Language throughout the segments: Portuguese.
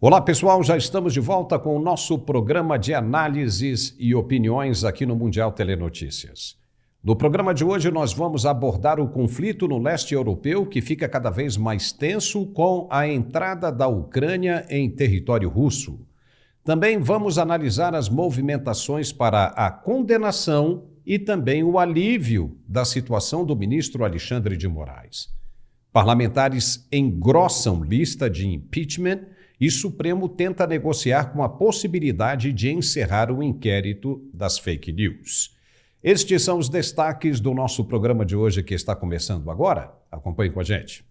Olá, pessoal, já estamos de volta com o nosso programa de análises e opiniões aqui no Mundial Telenotícias. No programa de hoje, nós vamos abordar o conflito no leste europeu, que fica cada vez mais tenso com a entrada da Ucrânia em território russo. Também vamos analisar as movimentações para a condenação e também o alívio da situação do ministro Alexandre de Moraes. Parlamentares engrossam lista de impeachment e Supremo tenta negociar com a possibilidade de encerrar o inquérito das fake news. Estes são os destaques do nosso programa de hoje que está começando agora. Acompanhe com a gente.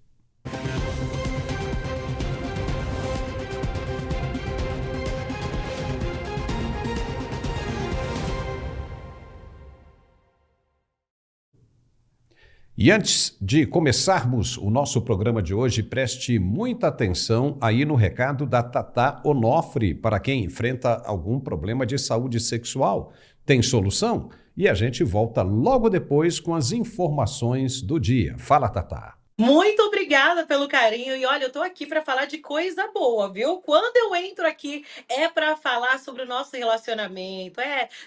E antes de começarmos o nosso programa de hoje, preste muita atenção aí no recado da Tatá Onofre para quem enfrenta algum problema de saúde sexual. Tem solução? E a gente volta logo depois com as informações do dia. Fala, Tatá. Muito obrigada pelo carinho e olha, eu tô aqui para falar de coisa boa, viu? Quando eu entro aqui é para falar sobre o nosso relacionamento.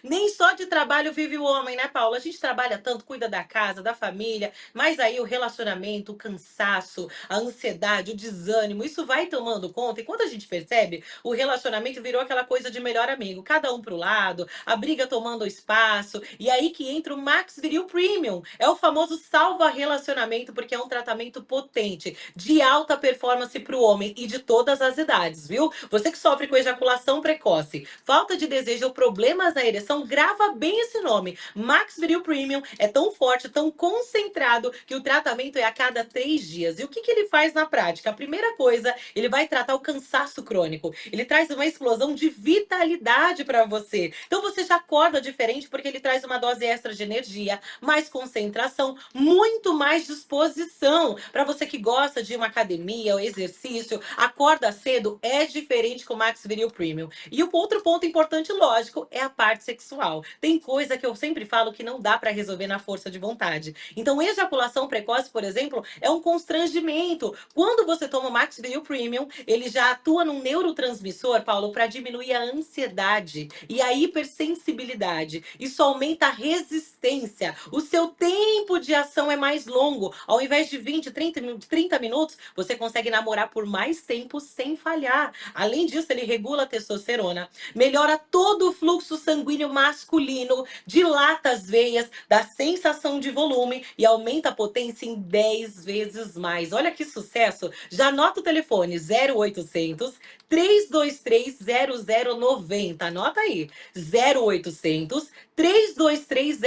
Nem só de trabalho vive o homem, né, Paulo? A gente trabalha tanto, cuida da casa, da família, mas aí o relacionamento, o cansaço, a ansiedade, o desânimo, isso vai tomando conta. E quando a gente percebe, o relacionamento virou aquela coisa de melhor amigo, cada um pro lado, a briga tomando espaço, e aí que entra o Max Viril Premium. É o famoso salva relacionamento, porque é um tratamento potente, de alta performance para o homem e de todas as idades, viu? Você que sofre com ejaculação precoce, falta de desejo ou problemas na ereção, grava bem esse nome. Max Viril Premium é tão forte, tão concentrado, que o tratamento é a cada 3 dias. E o que ele faz na prática? A primeira coisa, ele vai tratar o cansaço crônico. Ele traz uma explosão de vitalidade para você. Então você já acorda diferente porque ele traz uma dose extra de energia, mais concentração, muito mais disposição. Para você que gosta de uma academia ou exercício, acorda cedo, é diferente com o Max Viril Premium. E o outro ponto importante, lógico, é a parte sexual. Tem coisa que eu sempre falo que não dá para resolver na força de vontade. Então, ejaculação precoce, por exemplo, é um constrangimento. Quando você toma o Max Viril Premium, ele já atua num neurotransmissor, Paulo, para diminuir a ansiedade e a hipersensibilidade. Isso aumenta a resistência. O seu tempo de ação é mais longo. Ao invés de 20, 30 minutos, você consegue namorar por mais tempo sem falhar. Além disso, ele regula a testosterona, melhora todo o fluxo sanguíneo masculino, dilata as veias, dá sensação de volume e aumenta a potência em 10 vezes mais. Olha que sucesso! Já anota o telefone 0800 323 0090. Anota aí, 0800 323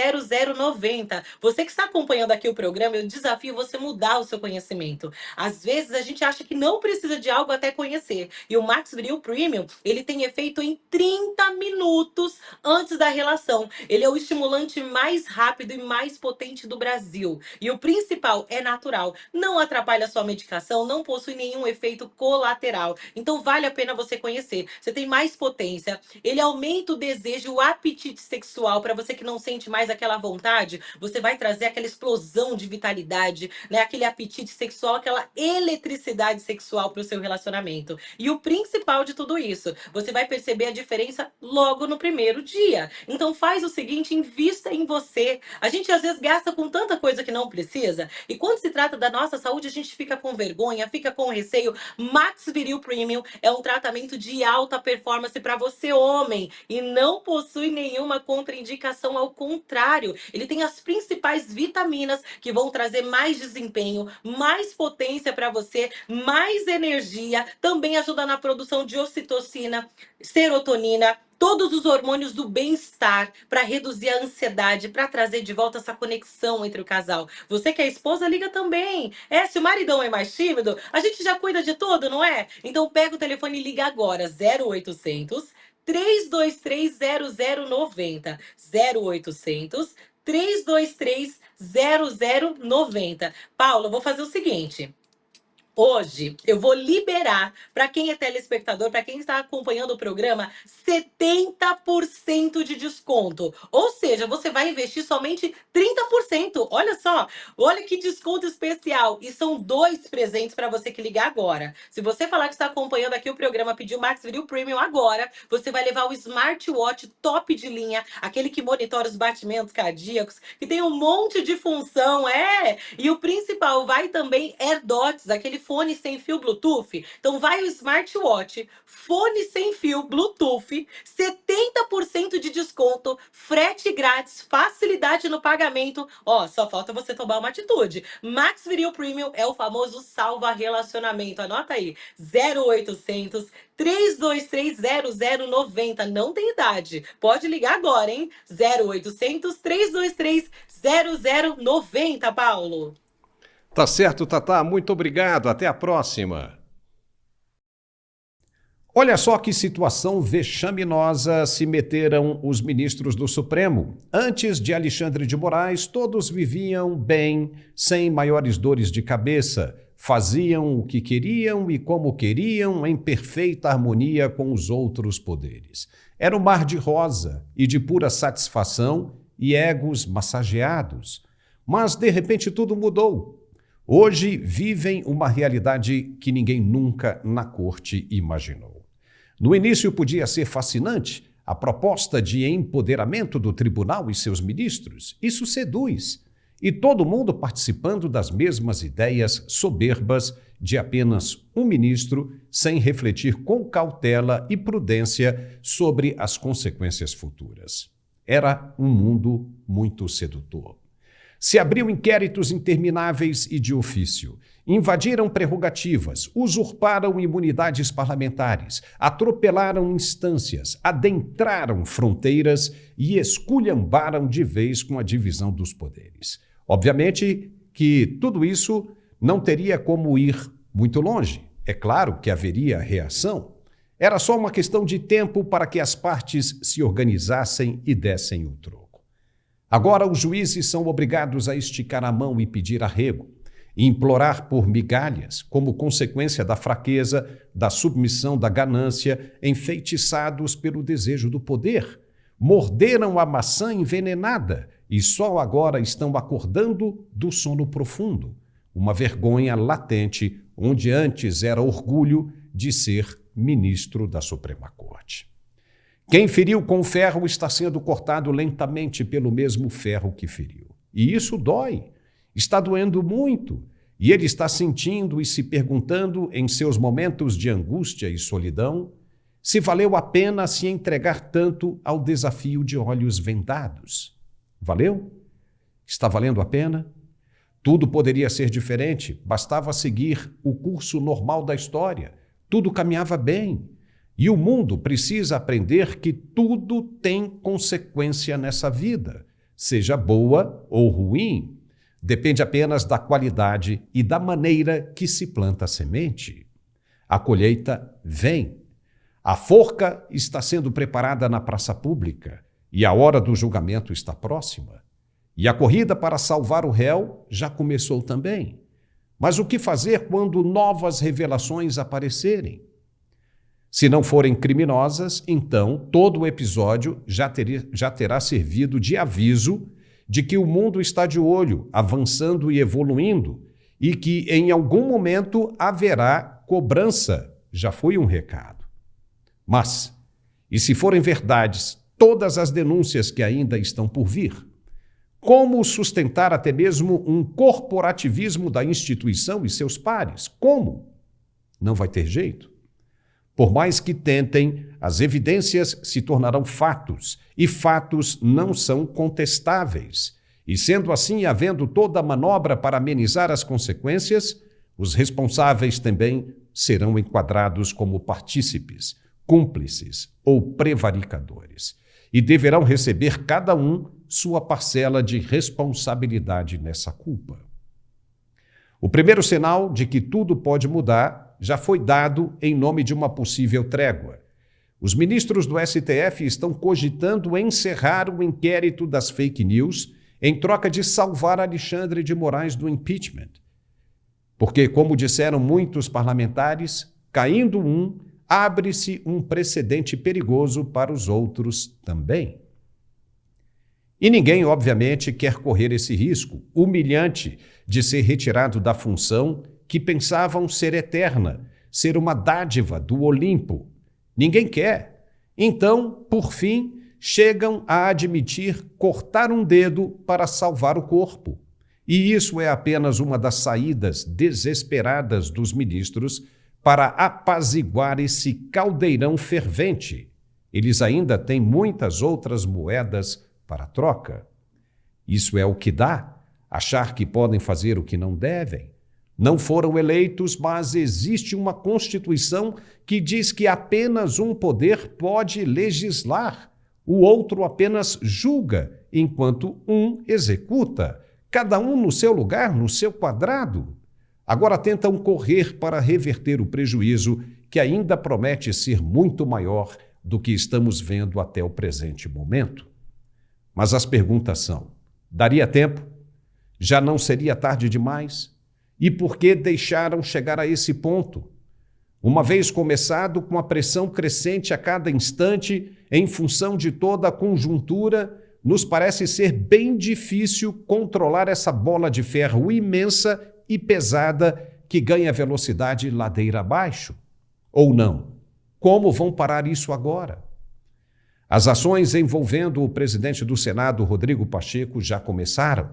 0090. Você que está acompanhando aqui o programa, eu desafio você mudar o seu conhecimento. Às vezes a gente acha que não precisa de algo até conhecer. E o Max Viril Premium, ele tem efeito em 30 minutos antes da relação. Ele é o estimulante mais rápido e mais potente do Brasil. E o principal, é natural. Não atrapalha a sua medicação, não possui nenhum efeito colateral. Então vale a pena você conhecer. Você tem mais potência, ele aumenta o desejo, o apetite sexual. Para você que não sente mais aquela vontade, você vai trazer aquela explosão de vitalidade, né? Aquele apetite sexual, aquela eletricidade sexual para o seu relacionamento. E o principal de tudo isso, você vai perceber a diferença logo no primeiro dia. Então faz o seguinte, invista em você. A gente às vezes gasta com tanta coisa que não precisa, e quando se trata da nossa saúde, a gente fica com vergonha, fica com receio. Max Viril Premium é um tratamento de alta performance para você, homem, e não possui nenhuma contraindicação, ao contrário, ele tem as principais vitaminas que vão trazer mais desempenho, mais potência para você, mais energia, também ajuda na produção de ocitocina, serotonina, todos os hormônios do bem-estar, para reduzir a ansiedade, para trazer de volta essa conexão entre o casal. Você que é esposa, liga também. Se o maridão é mais tímido, a gente já cuida de tudo, não é? Então pega o telefone e liga agora, 0800 323 0090. 0800 323 0090. Paulo, eu vou fazer o seguinte. Hoje eu vou liberar para quem é telespectador, para quem está acompanhando o programa, 70% de desconto. Ou seja, você vai investir somente 30%. Olha só, olha que desconto especial. E são 2 presentes para você que ligar agora. Se você falar que está acompanhando aqui o programa, pedir o Max Viril Premium agora, você vai levar o smartwatch top de linha, aquele que monitora os batimentos cardíacos, que tem um monte de função, E o principal, vai também AirDots, aquele fone sem fio Bluetooth. Então vai o smartwatch, fone sem fio Bluetooth, 70% de desconto, frete grátis, facilidade no pagamento. Só falta você tomar uma atitude. Max Viril Premium é o famoso salva relacionamento. Anota aí, 0800 323 0090. Não tem idade. Pode ligar agora, hein? 0800 323 0090, Paulo. Tá certo, Tatá. Muito obrigado. Até a próxima. Olha só que situação vexaminosa se meteram os ministros do Supremo. Antes de Alexandre de Moraes, todos viviam bem, sem maiores dores de cabeça. Faziam o que queriam e como queriam, em perfeita harmonia com os outros poderes. Era um mar de rosa e de pura satisfação e egos massageados. Mas, de repente, tudo mudou. Hoje vivem uma realidade que ninguém nunca na corte imaginou. No início podia ser fascinante a proposta de empoderamento do tribunal e seus ministros. Isso seduz. E todo mundo participando das mesmas ideias soberbas de apenas um ministro, sem refletir com cautela e prudência sobre as consequências futuras. Era um mundo muito sedutor. Se abriu inquéritos intermináveis e de ofício, invadiram prerrogativas, usurparam imunidades parlamentares, atropelaram instâncias, adentraram fronteiras e esculhambaram de vez com a divisão dos poderes. Obviamente que tudo isso não teria como ir muito longe. É claro que haveria reação. Era só uma questão de tempo para que as partes se organizassem e dessem o troco. Agora os juízes são obrigados a esticar a mão e pedir arrego, e implorar por migalhas, como consequência da fraqueza, da submissão, da ganância, enfeitiçados pelo desejo do poder. Morderam a maçã envenenada e só agora estão acordando do sono profundo. Uma vergonha latente, onde antes era orgulho de ser ministro da Suprema Corte. Quem feriu com ferro está sendo cortado lentamente pelo mesmo ferro que feriu. E isso dói. Está doendo muito. E ele está sentindo e se perguntando, em seus momentos de angústia e solidão, se valeu a pena se entregar tanto ao desafio de olhos vendados. Valeu? Está valendo a pena? Tudo poderia ser diferente, bastava seguir o curso normal da história. Tudo caminhava bem. E o mundo precisa aprender que tudo tem consequência nessa vida, seja boa ou ruim. Depende apenas da qualidade e da maneira que se planta a semente. A colheita vem. A forca está sendo preparada na praça pública e a hora do julgamento está próxima. E a corrida para salvar o réu já começou também. Mas o que fazer quando novas revelações aparecerem? Se não forem criminosas, então todo o episódio já terá servido de aviso de que o mundo está de olho, avançando e evoluindo, e que em algum momento haverá cobrança. Já foi um recado. Mas, e se forem verdades todas as denúncias que ainda estão por vir? Como sustentar até mesmo um corporativismo da instituição e seus pares? Como? Não vai ter jeito. Por mais que tentem, as evidências se tornarão fatos, e fatos não são contestáveis. E sendo assim, havendo toda a manobra para amenizar as consequências, os responsáveis também serão enquadrados como partícipes, cúmplices ou prevaricadores, e deverão receber cada um sua parcela de responsabilidade nessa culpa. O primeiro sinal de que tudo pode mudar já foi dado em nome de uma possível trégua. Os ministros do STF estão cogitando encerrar o inquérito das fake news em troca de salvar Alexandre de Moraes do impeachment. Porque, como disseram muitos parlamentares, caindo um, abre-se um precedente perigoso para os outros também. E ninguém, obviamente, quer correr esse risco humilhante de ser retirado da função que pensavam ser eterna, ser uma dádiva do Olimpo. Ninguém quer. Então, por fim, chegam a admitir cortar um dedo para salvar o corpo. E isso é apenas uma das saídas desesperadas dos ministros para apaziguar esse caldeirão fervente. Eles ainda têm muitas outras moedas para troca. Isso é o que dá, achar que podem fazer o que não devem. Não foram eleitos, mas existe uma Constituição que diz que apenas um poder pode legislar. O outro apenas julga, enquanto um executa. Cada um no seu lugar, no seu quadrado. Agora tentam correr para reverter o prejuízo que ainda promete ser muito maior do que estamos vendo até o presente momento. Mas as perguntas são: daria tempo? Já não seria tarde demais? E por que deixaram chegar a esse ponto? Uma vez começado, com a pressão crescente a cada instante, em função de toda a conjuntura, nos parece ser bem difícil controlar essa bola de ferro imensa e pesada que ganha velocidade ladeira abaixo. Ou não? Como vão parar isso agora? As ações envolvendo o presidente do Senado, Rodrigo Pacheco, já começaram.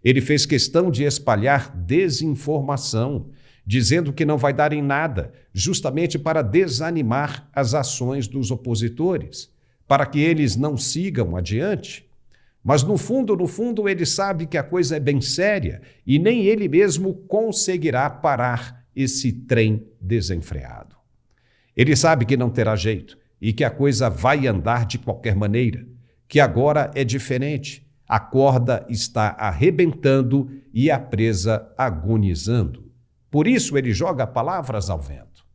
Ele fez questão de espalhar desinformação, dizendo que não vai dar em nada, justamente para desanimar as ações dos opositores, para que eles não sigam adiante. Mas no fundo, ele sabe que a coisa é bem séria e nem ele mesmo conseguirá parar esse trem desenfreado. Ele sabe que não terá jeito e que a coisa vai andar de qualquer maneira, que agora é diferente. A corda está arrebentando e a presa agonizando. Por isso ele joga palavras ao vento.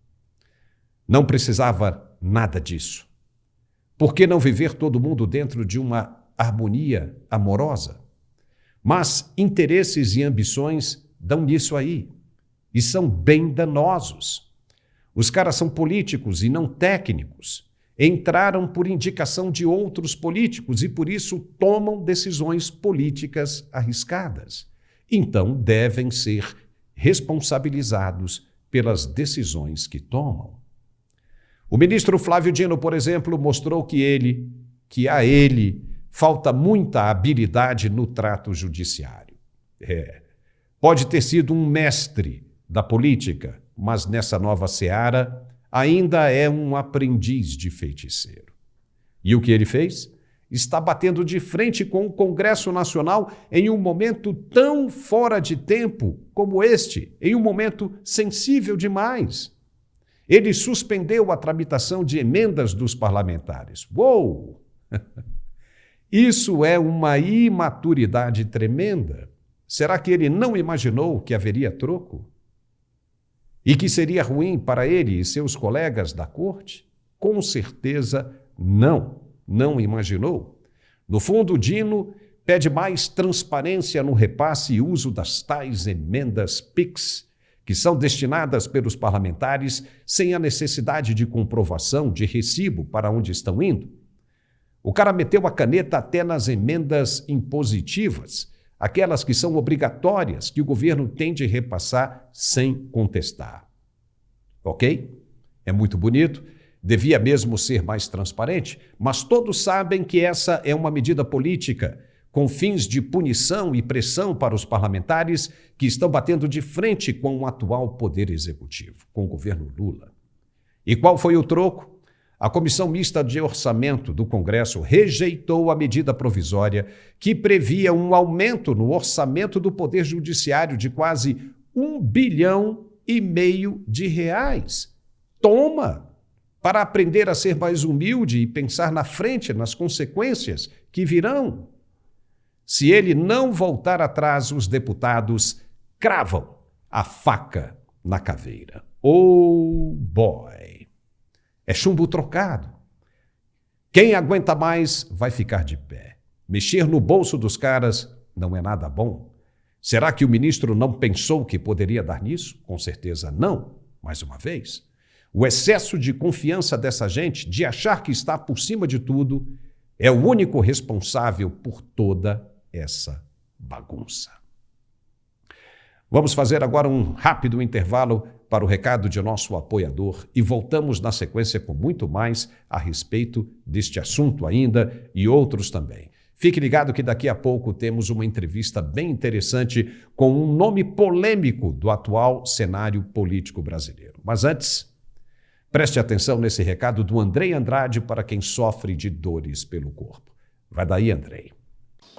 Não precisava nada disso. Por que não viver todo mundo dentro de uma harmonia amorosa? Mas interesses e ambições dão nisso aí, e são bem danosos. Os caras são políticos e não técnicos. Entraram por indicação de outros políticos e, por isso, tomam decisões políticas arriscadas. Então, devem ser responsabilizados pelas decisões que tomam. O ministro Flávio Dino, por exemplo, mostrou que a ele falta muita habilidade no trato judiciário. Pode ter sido um mestre da política, mas nessa nova seara ainda é um aprendiz de feiticeiro. E o que ele fez? Está batendo de frente com o Congresso Nacional em um momento tão fora de tempo como este, em um momento sensível demais. Ele suspendeu a tramitação de emendas dos parlamentares. Uou! Isso é uma imaturidade tremenda. Será que ele não imaginou que haveria troco? E que seria ruim para ele e seus colegas da corte? Com certeza não imaginou. No fundo, Dino pede mais transparência no repasse e uso das tais emendas PIX, que são destinadas pelos parlamentares sem a necessidade de comprovação de recibo para onde estão indo. O cara meteu a caneta até nas emendas impositivas, aquelas que são obrigatórias, que o governo tem de repassar sem contestar. Ok? É muito bonito, devia mesmo ser mais transparente, mas todos sabem que essa é uma medida política, com fins de punição e pressão para os parlamentares que estão batendo de frente com o atual poder executivo, com o governo Lula. E qual foi o troco? A Comissão Mista de Orçamento do Congresso rejeitou a medida provisória que previa um aumento no orçamento do Poder Judiciário de quase R$1,5 bilhão. Toma! Para aprender a ser mais humilde e pensar na frente, nas consequências que virão. Se ele não voltar atrás, os deputados cravam a faca na caveira. Oh, boy! É chumbo trocado. Quem aguenta mais vai ficar de pé. Mexer no bolso dos caras não é nada bom. Será que o ministro não pensou que poderia dar nisso? Com certeza não, mais uma vez. O excesso de confiança dessa gente, de achar que está por cima de tudo, é o único responsável por toda essa bagunça. Vamos fazer agora um rápido intervalo para o recado de nosso apoiador e voltamos na sequência com muito mais a respeito deste assunto ainda e outros também. Fique ligado que daqui a pouco temos uma entrevista bem interessante com um nome polêmico do atual cenário político brasileiro. Mas antes, preste atenção nesse recado do Andrei Andrade para quem sofre de dores pelo corpo. Vai daí, Andrei.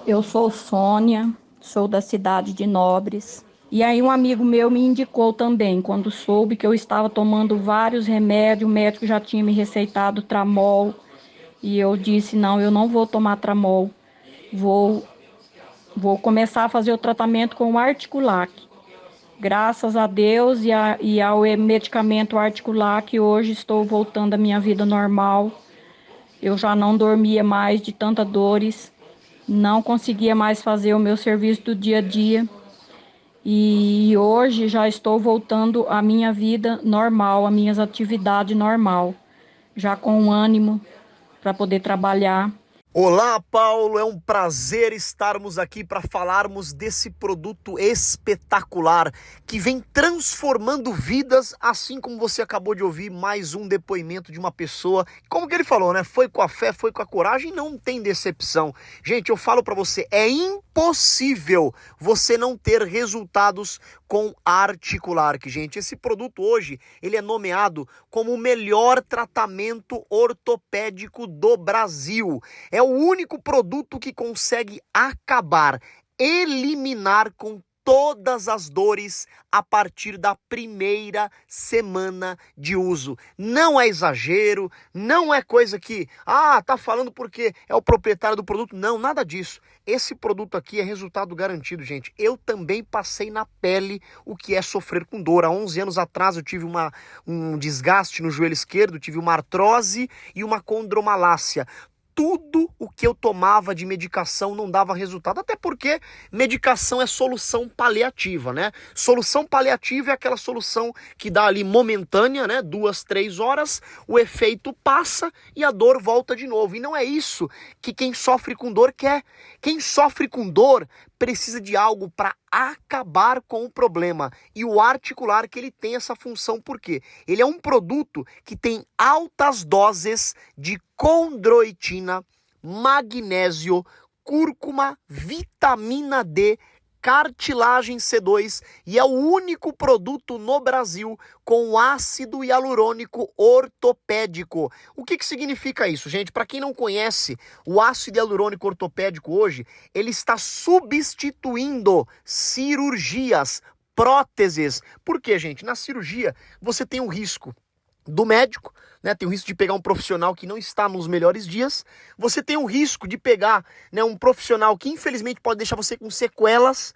Eu sou Sônia, sou da cidade de Nobres. E aí um amigo meu me indicou também, quando soube que eu estava tomando vários remédios, o médico já tinha me receitado Tramol. E eu disse, não, eu não vou tomar Tramol. Vou começar a fazer o tratamento com o Articulac. Graças a Deus e ao medicamento Articulac, hoje estou voltando à minha vida normal. Eu já não dormia mais de tantas dores, não conseguia mais fazer o meu serviço do dia a dia. E hoje já estou voltando à minha vida normal, às minhas atividades normal, já com ânimo para poder trabalhar. Olá, Paulo, é um prazer estarmos aqui para falarmos desse produto espetacular que vem transformando vidas, assim como você acabou de ouvir mais um depoimento de uma pessoa, como que ele falou, né? Foi com a fé, foi com a coragem, não tem decepção. Gente, eu falo para você, é impossível você não ter resultados com Articulac, gente. Esse produto hoje, ele é nomeado como o melhor tratamento ortopédico do Brasil. É o único produto que consegue acabar, eliminar com todas as dores a partir da primeira semana de uso. Não é exagero, não é coisa que, tá falando porque é o proprietário do produto. Não, nada disso. Esse produto aqui é resultado garantido, gente. Eu também passei na pele o que é sofrer com dor. Há 11 anos atrás eu tive um desgaste no joelho esquerdo, tive uma artrose e uma condromalácia. Tudo o que eu tomava de medicação não dava resultado, até porque medicação é solução paliativa, né? Solução paliativa é aquela solução que dá ali momentânea, né? 2, 3 horas, o efeito passa e a dor volta de novo. E não é isso que quem sofre com dor quer. Quem sofre com dor precisa de algo para acabar com o problema. E o Articulac, ele tem essa função, porque ele é um produto que tem altas doses de condroitina, magnésio, cúrcuma, vitamina D, cartilagem C2 e é o único produto no Brasil com ácido hialurônico ortopédico. O que significa isso, gente? Para quem não conhece, o ácido hialurônico ortopédico hoje, ele está substituindo cirurgias, próteses. Por quê, gente? Na cirurgia, você tem um risco do médico, né? Tem o risco de pegar um profissional que não está nos melhores dias. Você tem o risco de pegar, né, um profissional que infelizmente pode deixar você com sequelas.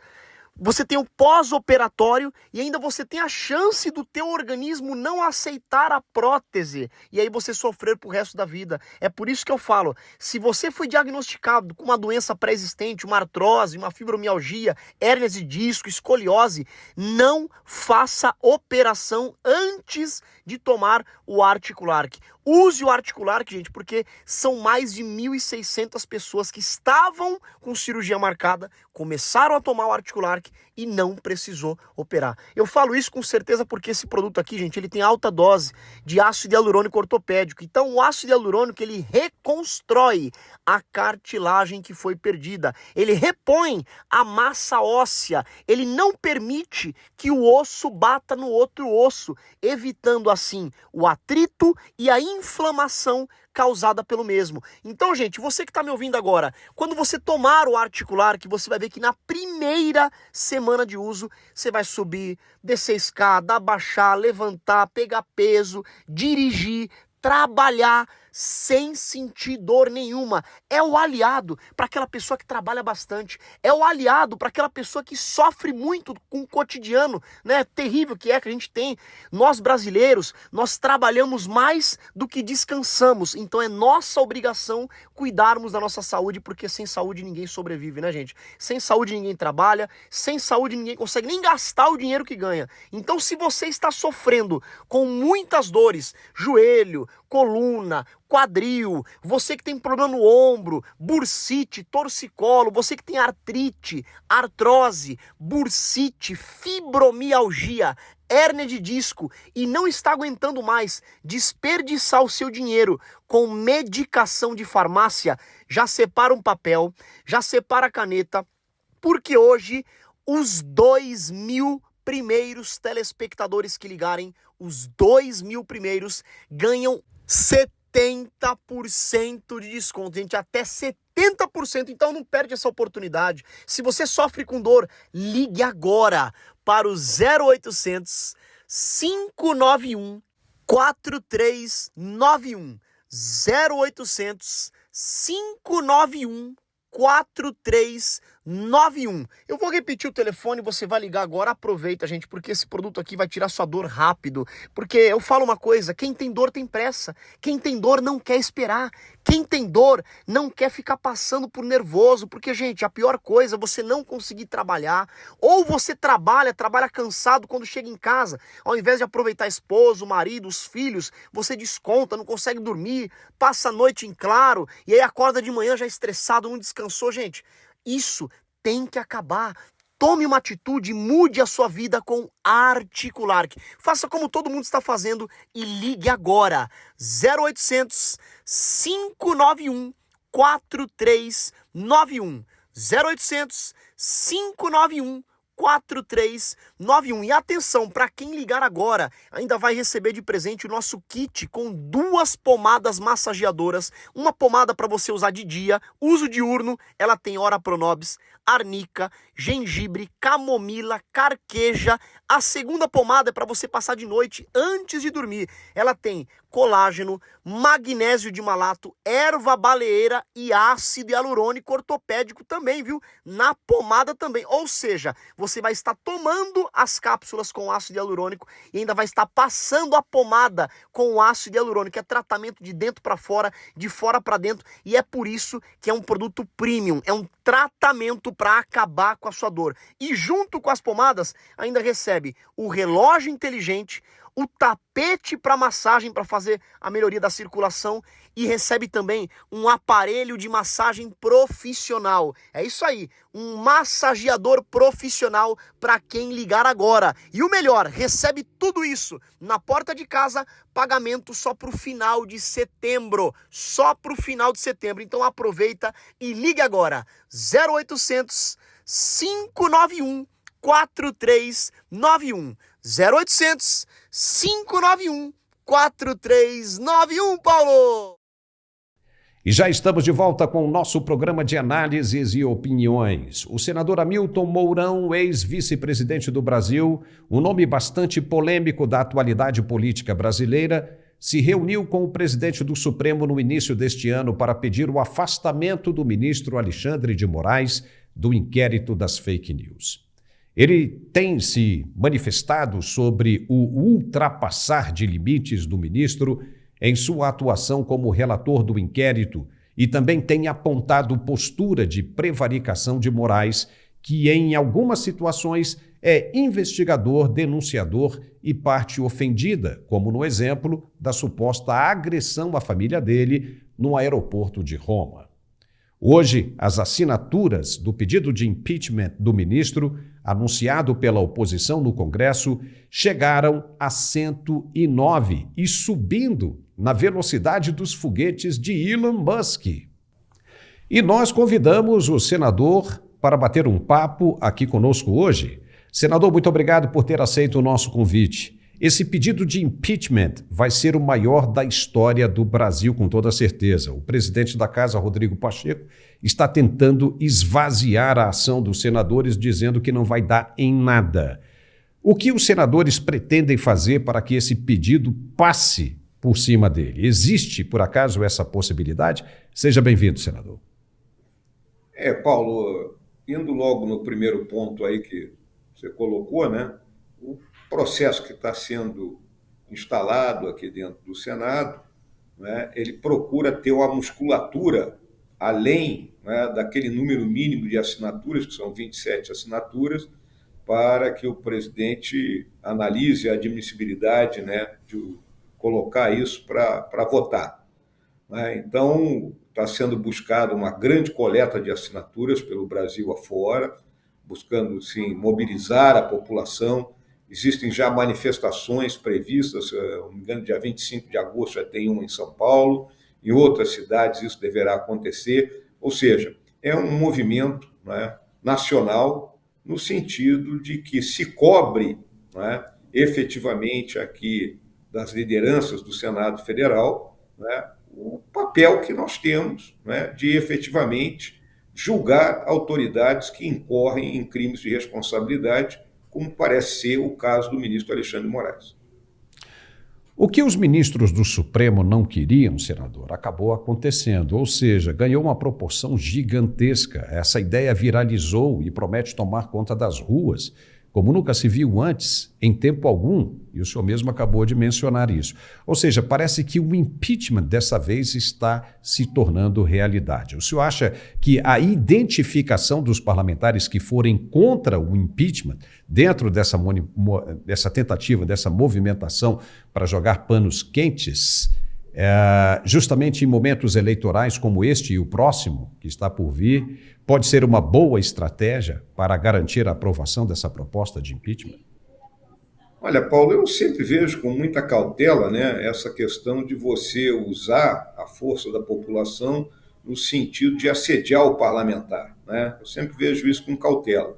Você tem o pós-operatório e ainda você tem a chance do teu organismo não aceitar a prótese e aí você sofrer pro resto da vida. É por isso que eu falo, se você foi diagnosticado com uma doença pré-existente, uma artrose, uma fibromialgia, hérnias de disco, escoliose, não faça operação antes de tomar o Articulac. Use o Articulac, gente, porque são mais de 1.600 pessoas que estavam com cirurgia marcada, começaram a tomar o Articulac e não precisou operar. Eu falo isso com certeza porque esse produto aqui, gente, ele tem alta dose de ácido hialurônico ortopédico. Então, o ácido hialurônico, ele reconstrói a cartilagem que foi perdida. Ele repõe a massa óssea. Ele não permite que o osso bata no outro osso, evitando assim o atrito e a inflamação causada pelo mesmo. Então, gente, você que está me ouvindo agora, quando você tomar o Articulac, você vai ver que na primeira semana de uso, você vai subir, descer escada, abaixar, levantar, pegar peso, dirigir, trabalhar sem sentir dor nenhuma. É o aliado para aquela pessoa que trabalha bastante. É o aliado para aquela pessoa que sofre muito com o cotidiano, né? Terrível que a gente tem. Nós brasileiros, nós trabalhamos mais do que descansamos. Então é nossa obrigação cuidarmos da nossa saúde, porque sem saúde ninguém sobrevive, né, gente? Sem saúde ninguém trabalha, sem saúde ninguém consegue nem gastar o dinheiro que ganha. Então se você está sofrendo com muitas dores, joelho, coluna, quadril, você que tem problema no ombro, bursite, torcicolo, você que tem artrite, artrose, bursite, fibromialgia, hérnia de disco e não está aguentando mais desperdiçar o seu dinheiro com medicação de farmácia, já separa um papel, já separa a caneta, porque hoje os 2.000 primeiros telespectadores que ligarem, os 2.000 primeiros ganham 70% de desconto, gente, até 70%, então não perde essa oportunidade. Se você sofre com dor, ligue agora para o 0800 591 4391, 0800 591 4391. Eu vou repetir o telefone, você vai ligar agora, aproveita, gente, porque esse produto aqui vai tirar sua dor rápido, porque eu falo uma coisa, quem tem dor tem pressa, quem tem dor não quer esperar, quem tem dor não quer ficar passando por nervoso, porque, gente, a pior coisa é você não conseguir trabalhar, ou você trabalha cansado quando chega em casa, ao invés de aproveitar a esposa, o marido, os filhos, você desconta, não consegue dormir, passa a noite em claro, e aí acorda de manhã já estressado, não descansou, gente. Isso tem que acabar. Tome uma atitude, mude a sua vida com Articulark. Faça como todo mundo está fazendo e ligue agora. 0800 591 4391. 0800 591 4391. E atenção, para quem ligar agora, ainda vai receber de presente o nosso kit com 2 pomadas massageadoras. Uma pomada para você usar de dia, uso diurno, ela tem ora pronobis, arnica, gengibre, camomila, carqueja. A segunda pomada é para você passar de noite antes de dormir. Ela tem colágeno, magnésio de malato, erva baleeira e ácido hialurônico ortopédico também, viu? Na pomada também. Ou seja, você vai estar tomando as cápsulas com ácido hialurônico e ainda vai estar passando a pomada com ácido hialurônico. É tratamento de dentro para fora, de fora para dentro, e é por isso que é um produto premium. É um tratamento para acabar com a sua dor. E junto com as pomadas, ainda recebe o relógio inteligente, o tapete para massagem para fazer a melhoria da circulação e recebe também um aparelho de massagem profissional. É isso aí, um massageador profissional para quem ligar agora. E o melhor, recebe tudo isso na porta de casa, pagamento só para o final de setembro. Só para o final de setembro. Então aproveita e ligue agora. 0800 591 4391. 0800 591 4391, Paulo! E já estamos de volta com o nosso programa de análises e opiniões. O senador Hamilton Mourão, ex-vice-presidente do Brasil, um nome bastante polêmico da atualidade política brasileira, se reuniu com o presidente do Supremo no início deste ano para pedir o afastamento do ministro Alexandre de Moraes do inquérito das fake news. Ele tem se manifestado sobre o ultrapassar de limites do ministro em sua atuação como relator do inquérito e também tem apontado postura de prevaricação de Moraes, que em algumas situações é investigador, denunciador e parte ofendida, como no exemplo da suposta agressão à família dele no aeroporto de Roma. Hoje, as assinaturas do pedido de impeachment do ministro, anunciado pela oposição no Congresso, chegaram a 109 e subindo na velocidade dos foguetes de Elon Musk. E nós convidamos o senador para bater um papo aqui conosco hoje. Senador, muito obrigado por ter aceito o nosso convite. Esse pedido de impeachment vai ser o maior da história do Brasil, com toda certeza. O presidente da Casa, Rodrigo Pacheco, está tentando esvaziar a ação dos senadores, dizendo que não vai dar em nada. O que os senadores pretendem fazer para que esse pedido passe por cima dele. Existe, por acaso, essa possibilidade? Seja bem-vindo, senador. Paulo, indo logo no primeiro ponto aí que você colocou, né? O processo que está sendo instalado aqui dentro do Senado, né, ele procura ter uma musculatura além, né, daquele número mínimo de assinaturas, que são 27 assinaturas, para que o presidente analise a admissibilidade, né, de colocar isso para votar. Né? Então, está sendo buscada uma grande coleta de assinaturas pelo Brasil afora, buscando, sim, mobilizar a população. Existem já manifestações previstas, se não me engano, dia 25 de agosto já tem uma em São Paulo, em outras cidades isso deverá acontecer, ou seja, é um movimento, né, nacional, no sentido de que se cobre, né, efetivamente aqui das lideranças do Senado Federal, né, o papel que nós temos, né, de efetivamente julgar autoridades que incorrem em crimes de responsabilidade, como parece ser o caso do ministro Alexandre de Moraes. O que os ministros do Supremo não queriam, senador, acabou acontecendo, ou seja, ganhou uma proporção gigantesca. Essa ideia viralizou e promete tomar conta das ruas, como nunca se viu antes, em tempo algum, e o senhor mesmo acabou de mencionar isso. Ou seja, parece que o impeachment dessa vez está se tornando realidade. O senhor acha que a identificação dos parlamentares que forem contra o impeachment, dentro dessa tentativa, dessa movimentação para jogar panos quentes, justamente em momentos eleitorais como este e o próximo, que está por vir, pode ser uma boa estratégia para garantir a aprovação dessa proposta de impeachment? Olha, Paulo, eu sempre vejo com muita cautela, né, essa questão de você usar a força da população no sentido de assediar o parlamentar, né? Eu sempre vejo isso com cautela.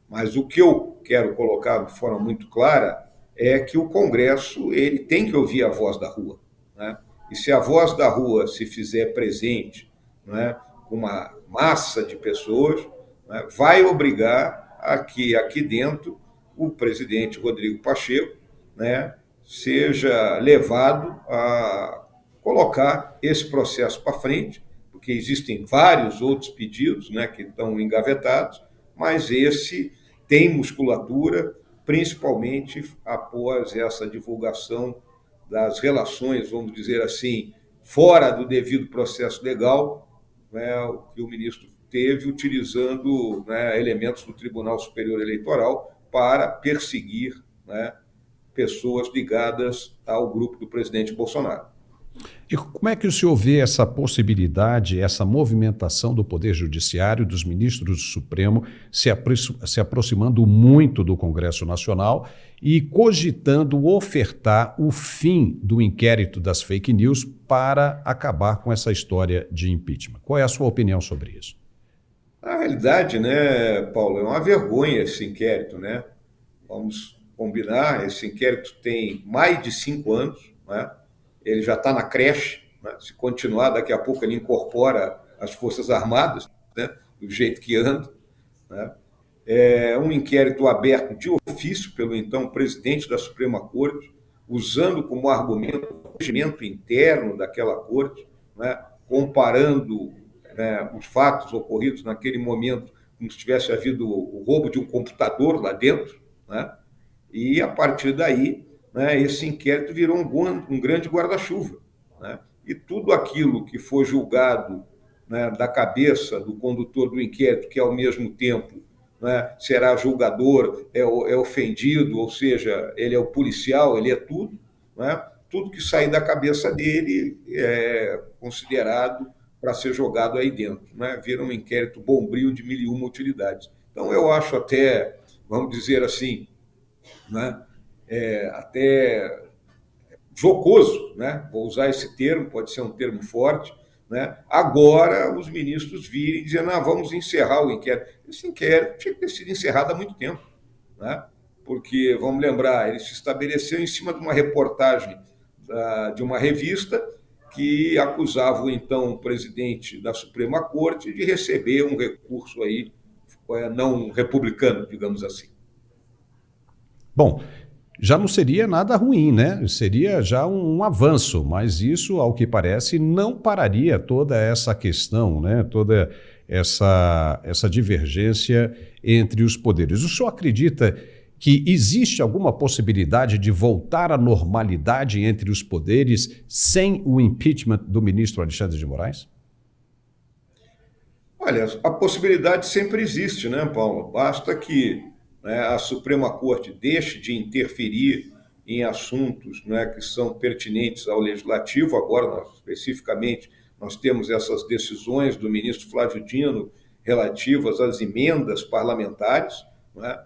Mas o que eu quero colocar de forma muito clara é que o Congresso ele tem que ouvir a voz da rua, né? E se a voz da rua se fizer presente, né, com uma massa de pessoas, né, vai obrigar a que aqui dentro o presidente Rodrigo Pacheco, né, seja levado a colocar esse processo para frente, porque existem vários outros pedidos, né, que estão engavetados, mas esse tem musculatura, principalmente após essa divulgação das relações, vamos dizer assim, fora do devido processo legal, né, o que o ministro teve utilizando, né, elementos do Tribunal Superior Eleitoral para perseguir, né, pessoas ligadas ao grupo do presidente Bolsonaro. E como é que o senhor vê essa possibilidade, essa movimentação do Poder Judiciário, dos ministros do Supremo, se aproximando muito do Congresso Nacional e cogitando ofertar o fim do inquérito das fake news para acabar com essa história de impeachment? Qual é a sua opinião sobre isso? Na realidade, né, Paulo, é uma vergonha esse inquérito, né? Vamos combinar, esse inquérito tem mais de 5 anos, né? Ele já está na creche, né? Se continuar, daqui a pouco ele incorpora as Forças Armadas, né? Do jeito que anda, né? É um inquérito aberto de ofício pelo então presidente da Suprema Corte, usando como argumento o regimento interno daquela corte, né? Comparando, né, os fatos ocorridos naquele momento como se tivesse havido o roubo de um computador lá dentro, né? E a partir daí, né, esse inquérito virou um grande guarda-chuva, né? E tudo aquilo que foi julgado, né, da cabeça do condutor do inquérito, que ao mesmo tempo, né, será julgador, é ofendido, ou seja, ele é o policial, ele é tudo, né? Tudo que sair da cabeça dele é considerado para ser jogado aí dentro, né? Vira um inquérito bombril de 1001 utilidades. Então eu acho até, vamos dizer assim, né, até jocoso, né? Vou usar esse termo, pode ser um termo forte, né? Agora os ministros virem dizendo, vamos encerrar o inquérito. Esse inquérito tinha que ter sido encerrado há muito tempo, né? Porque, vamos lembrar, ele se estabeleceu em cima de uma reportagem de uma revista que acusava o então presidente da Suprema Corte de receber um recurso aí não republicano, digamos assim. Bom, já não seria nada ruim, né? Seria já um avanço, mas isso, ao que parece, não pararia toda essa questão, né? Toda essa divergência entre os poderes. O senhor acredita que existe alguma possibilidade de voltar à normalidade entre os poderes sem o impeachment do ministro Alexandre de Moraes? Olha, a possibilidade sempre existe, né, Paulo? Basta que, né, a Suprema Corte deixe de interferir em assuntos, né, que são pertinentes ao Legislativo. Agora, especificamente, nós temos essas decisões do ministro Flávio Dino relativas às emendas parlamentares, né,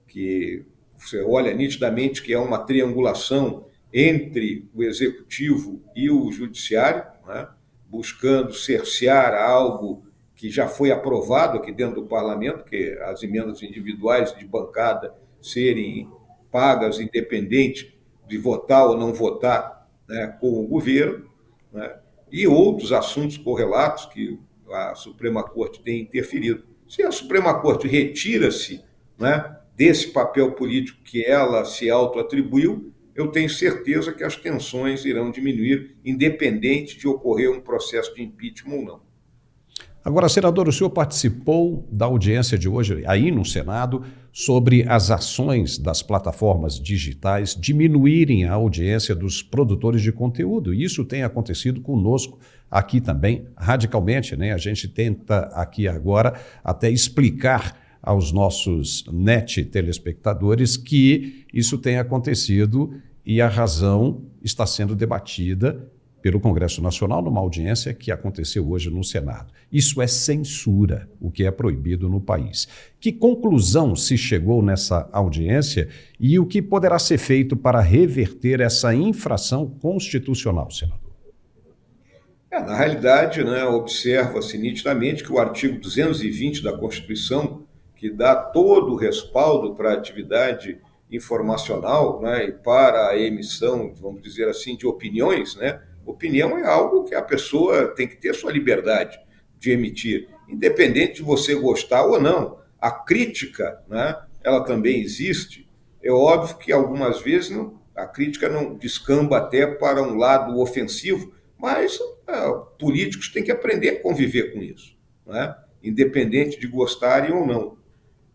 que você olha nitidamente que é uma triangulação entre o Executivo e o Judiciário, né, buscando cercear algo que já foi aprovado aqui dentro do parlamento, que as emendas individuais de bancada serem pagas independente de votar ou não votar, né, com o governo, né, e outros assuntos correlatos que a Suprema Corte tem interferido. Se a Suprema Corte retira-se, né, desse papel político que ela se autoatribuiu, eu tenho certeza que as tensões irão diminuir, independente de ocorrer um processo de impeachment ou não. Agora, senador, o senhor participou da audiência de hoje aí no Senado sobre as ações das plataformas digitais diminuírem a audiência dos produtores de conteúdo. E isso tem acontecido conosco aqui também, radicalmente, né? A gente tenta aqui agora até explicar aos nossos telespectadores que isso tem acontecido e a razão está sendo debatida pelo Congresso Nacional numa audiência que aconteceu hoje no Senado. Isso é censura, o que é proibido no país. Que conclusão se chegou nessa audiência e o que poderá ser feito para reverter essa infração constitucional, senador? Na realidade, né, observa-se nitidamente que o artigo 220 da Constituição, que dá todo o respaldo para a atividade informacional, né, e para a emissão, vamos dizer assim, de opiniões, né? Opinião é algo que a pessoa tem que ter sua liberdade de emitir, independente de você gostar ou não. A crítica, né, ela também existe. É óbvio que algumas vezes a crítica não descamba até para um lado ofensivo, mas políticos têm que aprender a conviver com isso, né, independente de gostarem ou não.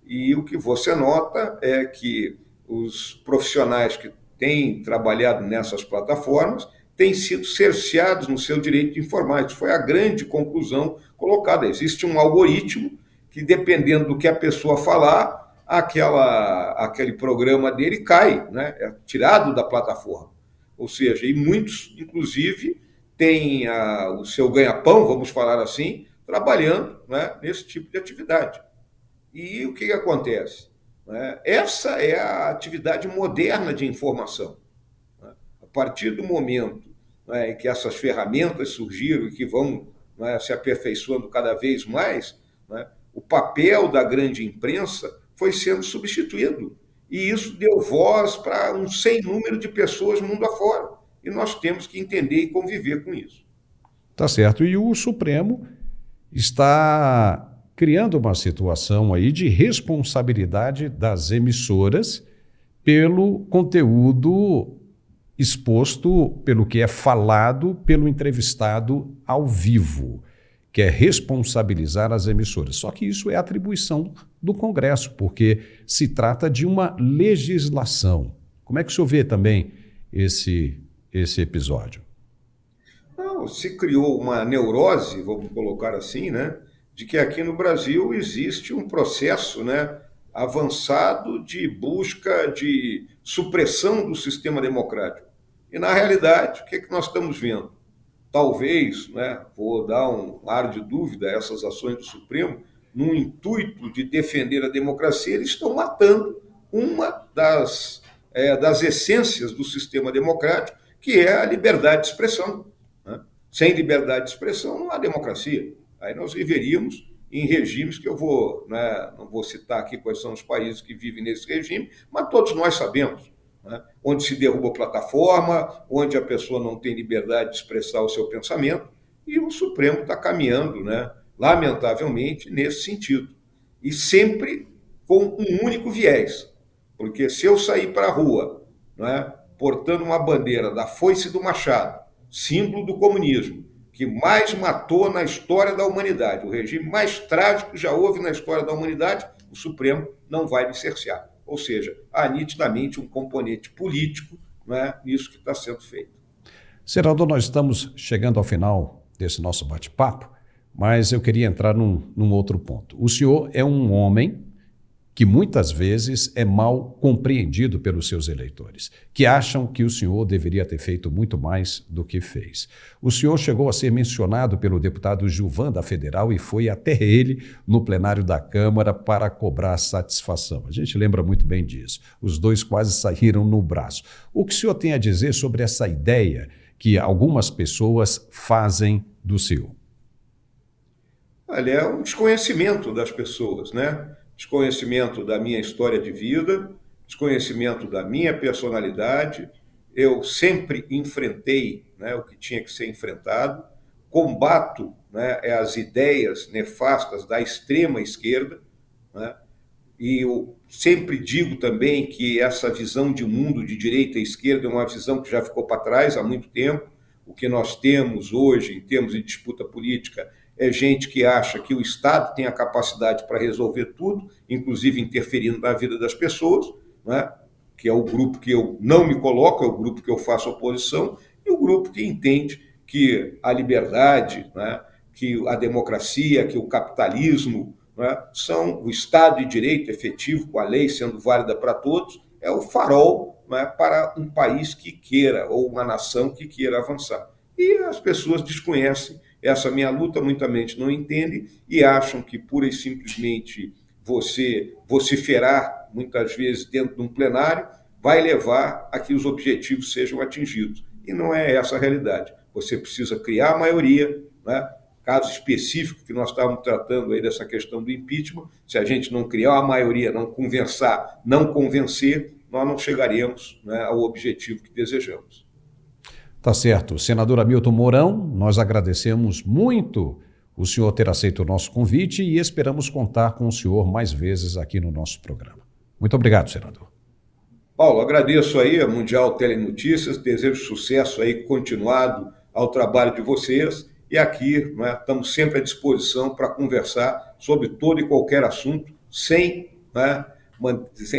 E o que você nota é que os profissionais que têm trabalhado nessas plataformas têm sido cerceados no seu direito de informar. Isso foi a grande conclusão colocada. Existe um algoritmo que, dependendo do que a pessoa falar, aquele programa dele cai, né? É tirado da plataforma. Ou seja, e muitos, inclusive, têm o seu ganha-pão, vamos falar assim, trabalhando, né, nesse tipo de atividade. E o que acontece? Essa é a atividade moderna de informação. A partir do momento, né, em que essas ferramentas surgiram e que vão, né, se aperfeiçoando cada vez mais, né, o papel da grande imprensa foi sendo substituído. E isso deu voz para um sem número de pessoas mundo afora. E nós temos que entender e conviver com isso. Tá certo. E o Supremo está criando uma situação aí de responsabilidade das emissoras pelo conteúdo exposto, pelo que é falado pelo entrevistado ao vivo, que é responsabilizar as emissoras. Só que isso é atribuição do Congresso, porque se trata de uma legislação. Como é que o senhor vê também esse episódio? Não, se criou uma neurose, vamos colocar assim, né, de que aqui no Brasil existe um processo, né, avançado de busca de supressão do sistema democrático. E, na realidade, o que é que nós estamos vendo? Talvez, né, vou dar um ar de dúvida a essas ações do Supremo, no intuito de defender a democracia, eles estão matando uma das essências do sistema democrático, que é a liberdade de expressão, né? Sem liberdade de expressão não há democracia. Aí nós viveríamos em regimes que eu não vou citar aqui quais são os países que vivem nesse regime, mas todos nós sabemos, né? Onde se derruba a plataforma, onde a pessoa não tem liberdade de expressar o seu pensamento, e o Supremo está caminhando, né, lamentavelmente, nesse sentido. E sempre com um único viés, porque se eu sair para a rua, não é, portando uma bandeira da foice e do machado, símbolo do comunismo, que mais matou na história da humanidade, o regime mais trágico que já houve na história da humanidade, o Supremo não vai lhe cercear. Ou seja, há nitidamente um componente político, não é, nisso que está sendo feito. Senador, nós estamos chegando ao final desse nosso bate-papo, mas eu queria entrar num outro ponto. O senhor é um homem que muitas vezes é mal compreendido pelos seus eleitores, que acham que o senhor deveria ter feito muito mais do que fez. O senhor chegou a ser mencionado pelo deputado Gilvan da Federal e foi até ele no plenário da Câmara para cobrar satisfação. A gente lembra muito bem disso. Os dois quase saíram no braço. O que o senhor tem a dizer sobre essa ideia que algumas pessoas fazem do senhor? Olha, é um desconhecimento das pessoas, né? Desconhecimento da minha história de vida, desconhecimento da minha personalidade. Eu sempre enfrentei, né, o que tinha que ser enfrentado, combato, né, as ideias nefastas da extrema esquerda, né? E eu sempre digo também que essa visão de mundo de direita e esquerda é uma visão que já ficou para trás há muito tempo. O que nós temos hoje, em termos de disputa política, é gente que acha que o Estado tem a capacidade para resolver tudo, inclusive interferindo na vida das pessoas, né? Que é o grupo que eu não me coloco, é o grupo que eu faço oposição, e o grupo que entende que a liberdade, né, que a democracia, que o capitalismo, né, são o Estado de direito efetivo, com a lei sendo válida para todos, é o farol, né, para um país que queira, ou uma nação que queira avançar. E as pessoas desconhecem essa minha luta, muita gente não entende e acham que pura e simplesmente você vociferar, muitas vezes dentro de um plenário, vai levar a que os objetivos sejam atingidos. E não é essa a realidade. Você precisa criar a maioria, né? Caso específico que nós estávamos tratando aí dessa questão do impeachment, se a gente não criar a maioria, não conversar, não convencer, nós não chegaremos, né, ao objetivo que desejamos. Tá certo. Senador Hamilton Mourão, nós agradecemos muito o senhor ter aceito o nosso convite e esperamos contar com o senhor mais vezes aqui no nosso programa. Muito obrigado, senador. Paulo, agradeço aí a Mundial Telenotícias, desejo sucesso aí continuado ao trabalho de vocês e aqui, né, estamos sempre à disposição para conversar sobre todo e qualquer assunto, sem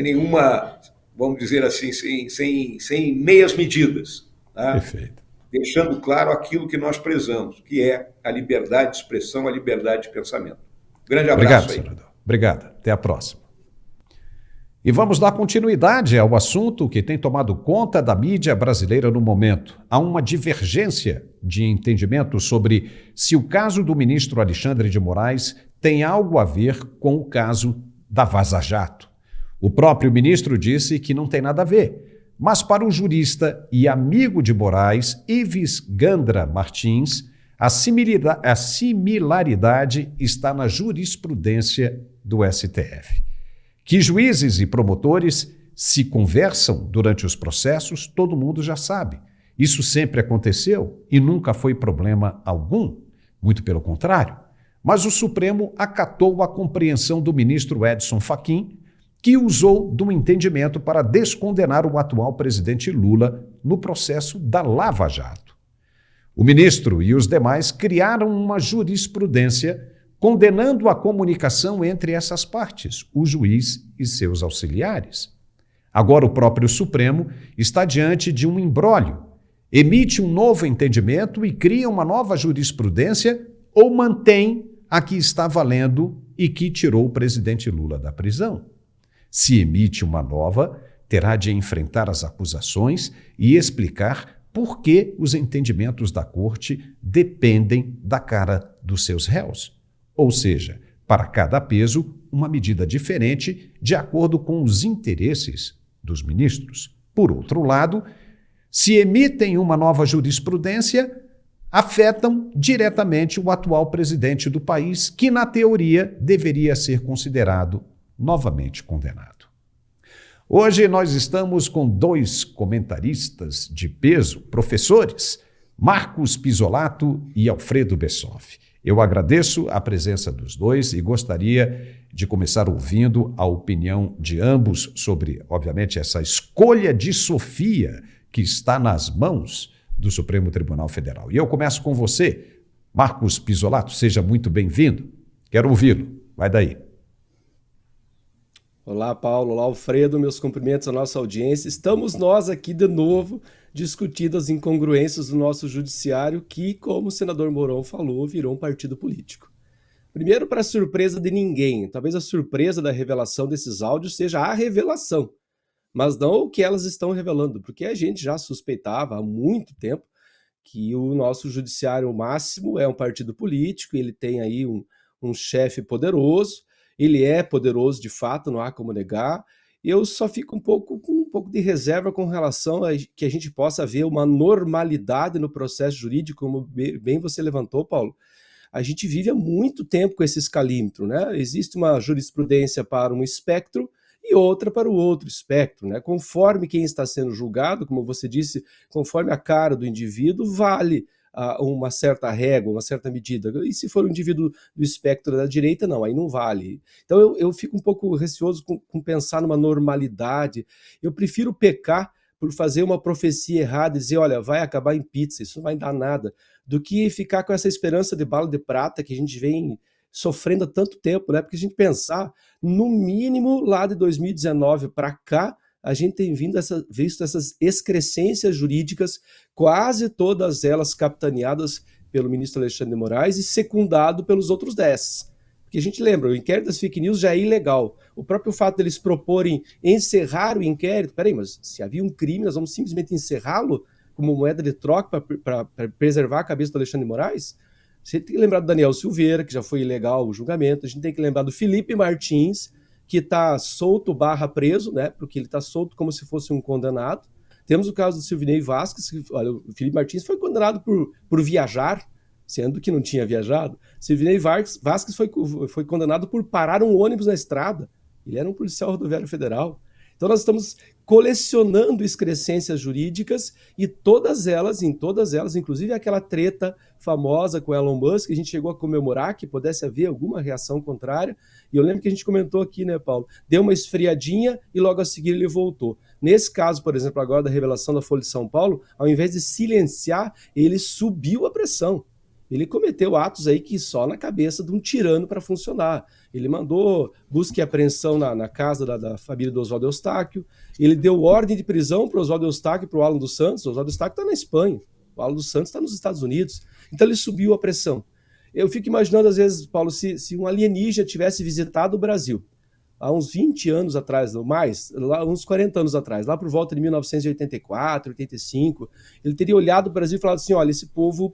nenhuma, vamos dizer assim, sem meias medidas. Tá? Perfeito. Deixando claro aquilo que nós prezamos, que é a liberdade de expressão, a liberdade de pensamento. Grande abraço. Obrigado, senador. Obrigado. Até a próxima. E vamos dar continuidade ao assunto que tem tomado conta da mídia brasileira no momento. Há uma divergência de entendimento sobre se o caso do ministro Alexandre de Moraes tem algo a ver com o caso da Vaza Jato. O próprio ministro disse que não tem nada a ver. Mas para o jurista e amigo de Moraes, Ives Gandra Martins, a similaridade está na jurisprudência do STF. Que juízes e promotores se conversam durante os processos, todo mundo já sabe. Isso sempre aconteceu e nunca foi problema algum, muito pelo contrário. Mas o Supremo acatou a compreensão do ministro Edson Fachin, que usou do entendimento para descondenar o atual presidente Lula no processo da Lava Jato. O ministro e os demais criaram uma jurisprudência condenando a comunicação entre essas partes, o juiz e seus auxiliares. Agora o próprio Supremo está diante de um imbróglio, emite um novo entendimento e cria uma nova jurisprudência ou mantém a que está valendo e que tirou o presidente Lula da prisão. Se emite uma nova, terá de enfrentar as acusações e explicar por que os entendimentos da corte dependem da cara dos seus réus. Ou seja, para cada peso, uma medida diferente de acordo com os interesses dos ministros. Por outro lado, se emitem uma nova jurisprudência, afetam diretamente o atual presidente do país, que, na teoria, deveria ser considerado novamente condenado. Hoje nós estamos com dois comentaristas de peso, professores, Marcos Pisolato e Alfredo Bessoff. Eu agradeço a presença dos dois e gostaria de começar ouvindo a opinião de ambos sobre, obviamente, essa escolha de Sofia que está nas mãos do Supremo Tribunal Federal. E eu começo com você, Marcos Pisolato, seja muito bem-vindo. Quero ouvi-lo. Vai daí. Olá, Paulo. Olá, Alfredo. Meus cumprimentos à nossa audiência. Estamos nós aqui de novo discutindo as incongruências do nosso judiciário que, como o senador Mourão falou, virou um partido político. Primeiro, para surpresa de ninguém, talvez a surpresa da revelação desses áudios seja a revelação, mas não o que elas estão revelando, porque a gente já suspeitava há muito tempo que o nosso judiciário máximo é um partido político, ele tem aí um chefe poderoso, ele é poderoso de fato, não há como negar. Eu só fico com um pouco de reserva com relação a que a gente possa ver uma normalidade no processo jurídico, como bem você levantou, Paulo. A gente vive há muito tempo com esse escalímetro, né? Existe uma jurisprudência para um espectro e outra para o outro espectro, né? Conforme quem está sendo julgado, como você disse, conforme a cara do indivíduo, vale uma certa régua, uma certa medida. E se for um indivíduo do espectro da direita, não, aí não vale. Então eu fico um pouco receoso com pensar numa normalidade. Eu prefiro pecar por fazer uma profecia errada e dizer, olha, vai acabar em pizza, isso não vai dar nada, do que ficar com essa esperança de bala de prata que a gente vem sofrendo há tanto tempo, né? Porque a gente pensar, no mínimo lá de 2019 para cá, a gente tem visto essas excrescências jurídicas, quase todas elas capitaneadas pelo ministro Alexandre de Moraes e secundado pelos outros 10. Porque a gente lembra, o inquérito das fake news já é ilegal. O próprio fato deles proporem encerrar o inquérito, peraí, mas se havia um crime, nós vamos simplesmente encerrá-lo como moeda de troca para preservar a cabeça do Alexandre de Moraes? Você tem que lembrar do Daniel Silveira, que já foi ilegal o julgamento, a gente tem que lembrar do Felipe Martins, que está solto / preso, né? Porque ele está solto como se fosse um condenado. Temos o caso do Silvinei Vasquez, que, olha, o Felipe Martins foi condenado por viajar, sendo que não tinha viajado. Silvinei Vasquez foi condenado por parar um ônibus na estrada. Ele era um policial rodoviário federal. Então nós estamos colecionando excrescências jurídicas e em todas elas, inclusive aquela treta famosa com Elon Musk, que a gente chegou a comemorar que pudesse haver alguma reação contrária. E eu lembro que a gente comentou aqui, né, Paulo? Deu uma esfriadinha e logo a seguir ele voltou. Nesse caso, por exemplo, agora da revelação da Folha de São Paulo, ao invés de silenciar, ele subiu a pressão. Ele cometeu atos aí que só na cabeça de um tirano para funcionar. Ele mandou busca e apreensão na casa da família do Oswaldo Eustáquio, ele deu ordem de prisão para o Oswaldo Eustáquio e para o Alan dos Santos. O Oswaldo Eustáquio está na Espanha, o Alan dos Santos está nos Estados Unidos. Então ele subiu a pressão. Eu fico imaginando, às vezes, Paulo, se um alienígena tivesse visitado o Brasil há uns 20 anos atrás, ou mais, lá, uns 40 anos atrás, lá por volta de 1984, 85, ele teria olhado o Brasil e falado assim, olha, esse povo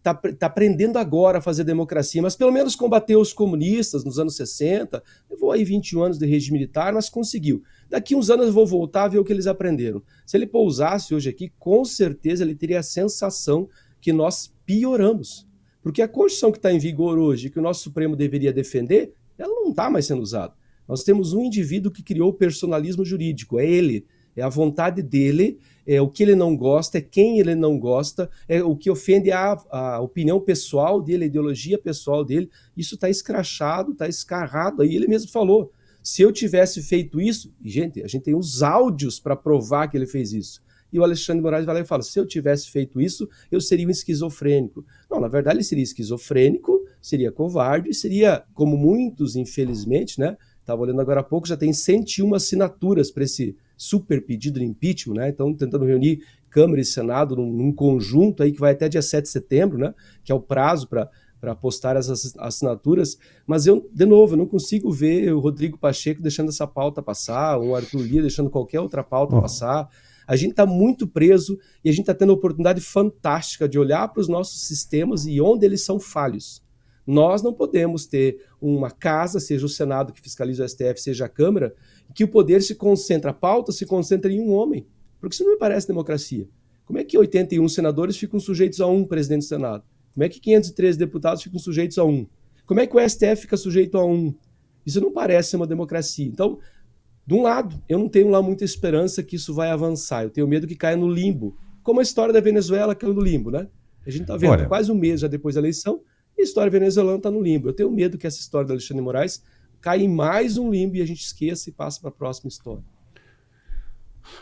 está aprendendo agora a fazer democracia, mas pelo menos combateu os comunistas nos anos 60, levou aí 21 anos de regime militar, mas conseguiu. Daqui uns anos eu vou voltar a ver o que eles aprenderam. Se ele pousasse hoje aqui, com certeza ele teria a sensação que nós pioramos. Porque a Constituição que está em vigor hoje, que o nosso Supremo deveria defender, ela não está mais sendo usada. Nós temos um indivíduo que criou o personalismo jurídico, é ele. É a vontade dele, é o que ele não gosta, é quem ele não gosta, é o que ofende a opinião pessoal dele, a ideologia pessoal dele. Isso está escrachado, está escarrado. Aí ele mesmo falou, se eu tivesse feito isso, e gente, a gente tem os áudios para provar que ele fez isso. E o Alexandre de Moraes vai lá e fala, se eu tivesse feito isso, eu seria um esquizofrênico. Não, na verdade ele seria esquizofrênico, seria covarde, seria, como muitos, infelizmente, né? Estava olhando agora há pouco, já tem 101 assinaturas para esse super pedido de impeachment, né? Então, tentando reunir Câmara e Senado num conjunto aí que vai até dia 7 de setembro, né? Que é o prazo para postar essas assinaturas. Mas eu, de novo, eu não consigo ver o Rodrigo Pacheco deixando essa pauta passar, o Arthur Lira deixando qualquer outra pauta passar. A gente está muito preso e a gente está tendo a oportunidade fantástica de olhar para os nossos sistemas e onde eles são falhos. Nós não podemos ter uma casa, seja o Senado que fiscaliza o STF, seja a Câmara, que o poder se concentra, a pauta se concentra em um homem. Porque isso não me parece democracia. Como é que 81 senadores ficam sujeitos a um presidente do Senado? Como é que 513 deputados ficam sujeitos a um? Como é que o STF fica sujeito a um? Isso não parece uma democracia. Então, de um lado, eu não tenho lá muita esperança que isso vai avançar. Eu tenho medo que caia no limbo. Como a história da Venezuela caiu no limbo, né? A gente está vendo Olha, quase um mês já depois da eleição e a história venezuelana está no limbo. Eu tenho medo que essa história do Alexandre de Moraes caia em mais um limbo e a gente esqueça e passe para a próxima história.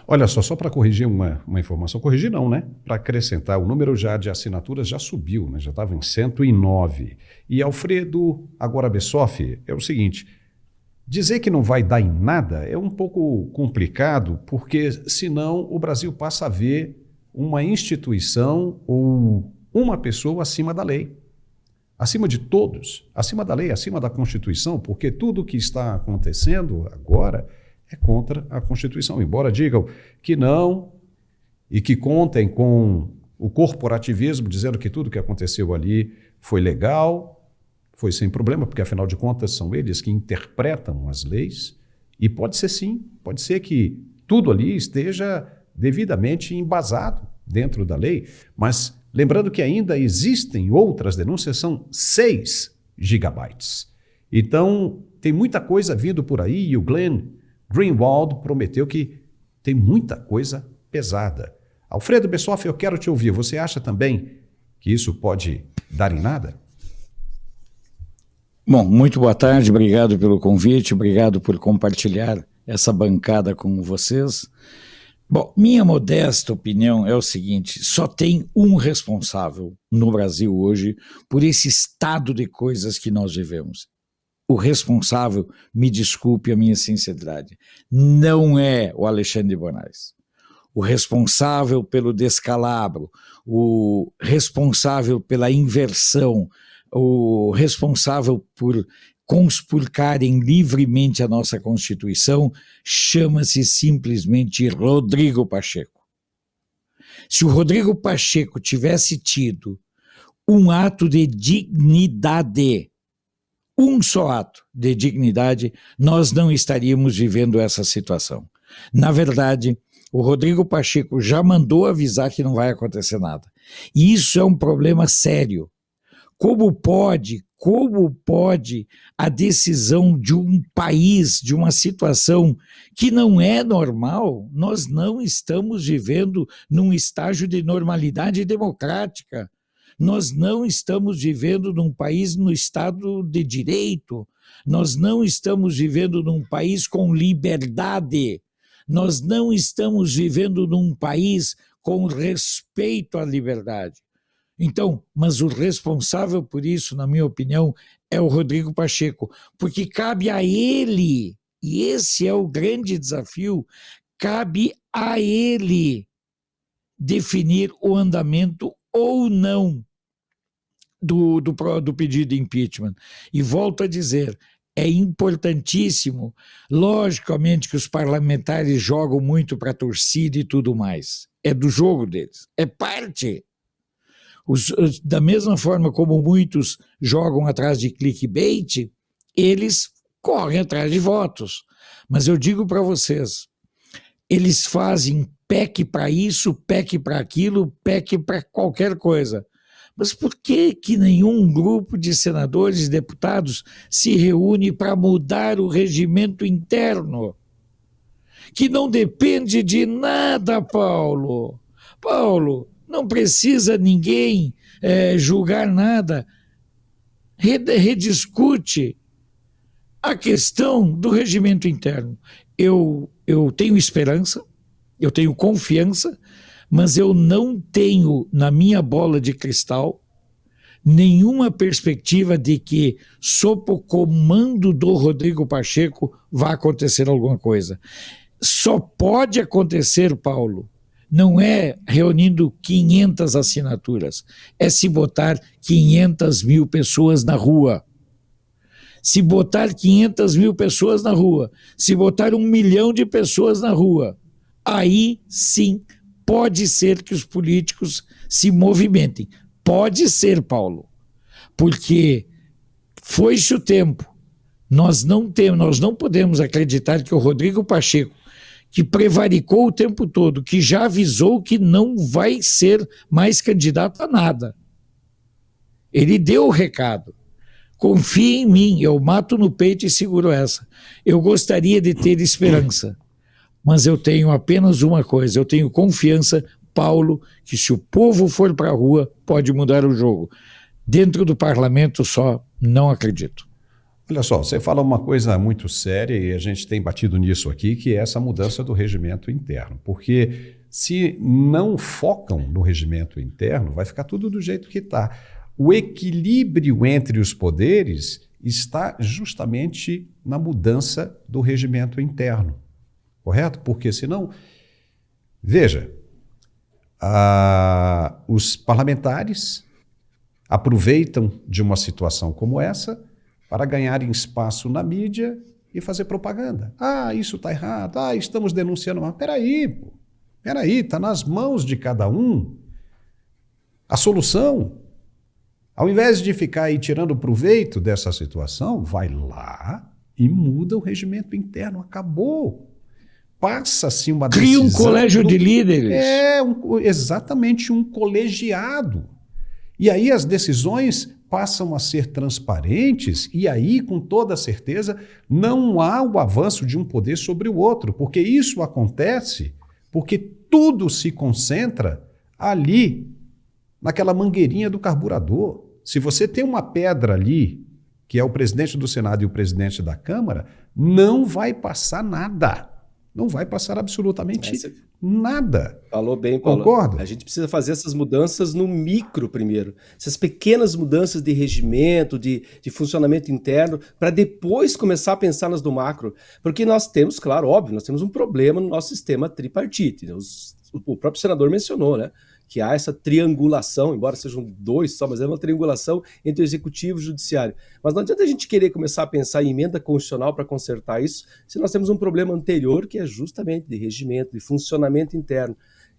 olha só para corrigir uma informação, corrigir não, né? Para acrescentar, o número já de assinaturas já subiu, né? Já estava em 109. E Alfredo agora Bessoff, é o seguinte, dizer que não vai dar em nada é um pouco complicado, porque senão o Brasil passa a ver uma instituição ou uma pessoa acima da lei. Acima de todos, acima da lei, acima da Constituição, porque tudo o que está acontecendo agora é contra a Constituição. Embora digam que não e que contem com o corporativismo, dizendo que tudo que aconteceu ali foi legal, foi sem problema, porque afinal de contas são eles que interpretam as leis, e pode ser sim, pode ser que tudo ali esteja devidamente embasado dentro da lei, mas lembrando que ainda existem outras denúncias, são 6 gigabytes. Então, tem muita coisa vindo por aí e o Glenn Greenwald prometeu que tem muita coisa pesada. Alfredo Bessoff, eu quero te ouvir. Você acha também que isso pode dar em nada? Bom, muito boa tarde, obrigado pelo convite, obrigado por compartilhar essa bancada com vocês. Bom, minha modesta opinião é o seguinte, só tem um responsável no Brasil hoje por esse estado de coisas que nós vivemos. O responsável, me desculpe a minha sinceridade, não é o Alexandre de Moraes. O responsável pelo descalabro, o responsável pela inversão, o responsável por conspurcarem livremente a nossa Constituição, chama-se simplesmente Rodrigo Pacheco. Se o Rodrigo Pacheco tivesse tido um ato de dignidade, um só ato de dignidade, nós não estaríamos vivendo essa situação. Na verdade, o Rodrigo Pacheco já mandou avisar que não vai acontecer nada. E isso é um problema sério. Como pode a decisão de um país, de uma situação que não é normal, nós não estamos vivendo num estágio de normalidade democrática, nós não estamos vivendo num país no Estado de Direito, nós não estamos vivendo num país com liberdade, nós não estamos vivendo num país com respeito à liberdade. Então, mas o responsável por isso, na minha opinião, é o Rodrigo Pacheco, porque cabe a ele, e esse é o grande desafio, cabe a ele definir o andamento ou não do pedido de impeachment. E volto a dizer, é importantíssimo, logicamente que os parlamentares jogam muito para a torcida e tudo mais, é do jogo deles, é parte. Da mesma forma como muitos jogam atrás de clickbait, eles correm atrás de votos. Mas eu digo para vocês, eles fazem PEC para isso, PEC para aquilo, PEC para qualquer coisa. Mas por que nenhum grupo de senadores e deputados se reúne para mudar o regimento interno? Que não depende de nada, Paulo. Paulo, não precisa ninguém julgar nada. Rediscute a questão do regimento interno. Eu tenho esperança, eu tenho confiança, mas eu não tenho na minha bola de cristal nenhuma perspectiva de que, sob o comando do Rodrigo Pacheco, vai acontecer alguma coisa. Só pode acontecer, Paulo, não é reunindo 500 assinaturas, é se botar 500 mil pessoas na rua. Se botar 500 mil pessoas na rua, se botar 1 milhão de pessoas na rua, aí sim pode ser que os políticos se movimentem. Pode ser, Paulo, porque foi-se o tempo. Nós não podemos acreditar que o Rodrigo Pacheco, que prevaricou o tempo todo, que já avisou que não vai ser mais candidato a nada. Ele deu o recado. Confie em mim, eu mato no peito e seguro essa. Eu gostaria de ter esperança, mas eu tenho apenas uma coisa, eu tenho confiança Paulo, que se o povo for para a rua, pode mudar o jogo. Dentro do parlamento só, não acredito. Olha só, você fala uma coisa muito séria e a gente tem batido nisso aqui, que é essa mudança do regimento interno. Porque se não focam no regimento interno, vai ficar tudo do jeito que está. O equilíbrio entre os poderes está justamente na mudança do regimento interno, correto? Porque senão, veja, os parlamentares aproveitam de uma situação como essa para ganharem espaço na mídia e fazer propaganda. Isso está errado, estamos denunciando. Mas peraí, está nas mãos de cada um a solução. Ao invés de ficar aí tirando proveito dessa situação, vai lá e muda o regimento interno. Acabou. Passa-se uma decisão... Cria um colégio de líderes. Exatamente, um colegiado. E aí as decisões passam a ser transparentes e aí, com toda certeza, não há o avanço de um poder sobre o outro, porque isso acontece porque tudo se concentra ali, naquela mangueirinha do carburador. Se você tem uma pedra ali, que é o presidente do Senado e o presidente da Câmara, não vai passar nada. Não vai passar absolutamente nada. Falou bem, Paulo. Concorda? A gente precisa fazer essas mudanças no micro primeiro. Essas pequenas mudanças de regimento, de funcionamento interno, para depois começar a pensar nas do macro. Porque nós temos, claro, óbvio, nós temos um problema no nosso sistema tripartite. O próprio senador mencionou, né? Que há essa triangulação, embora sejam dois só, mas é uma triangulação entre o executivo e o judiciário. Mas não adianta a gente querer começar a pensar em emenda constitucional para consertar isso, se nós temos um problema anterior que é justamente de regimento, de funcionamento interno.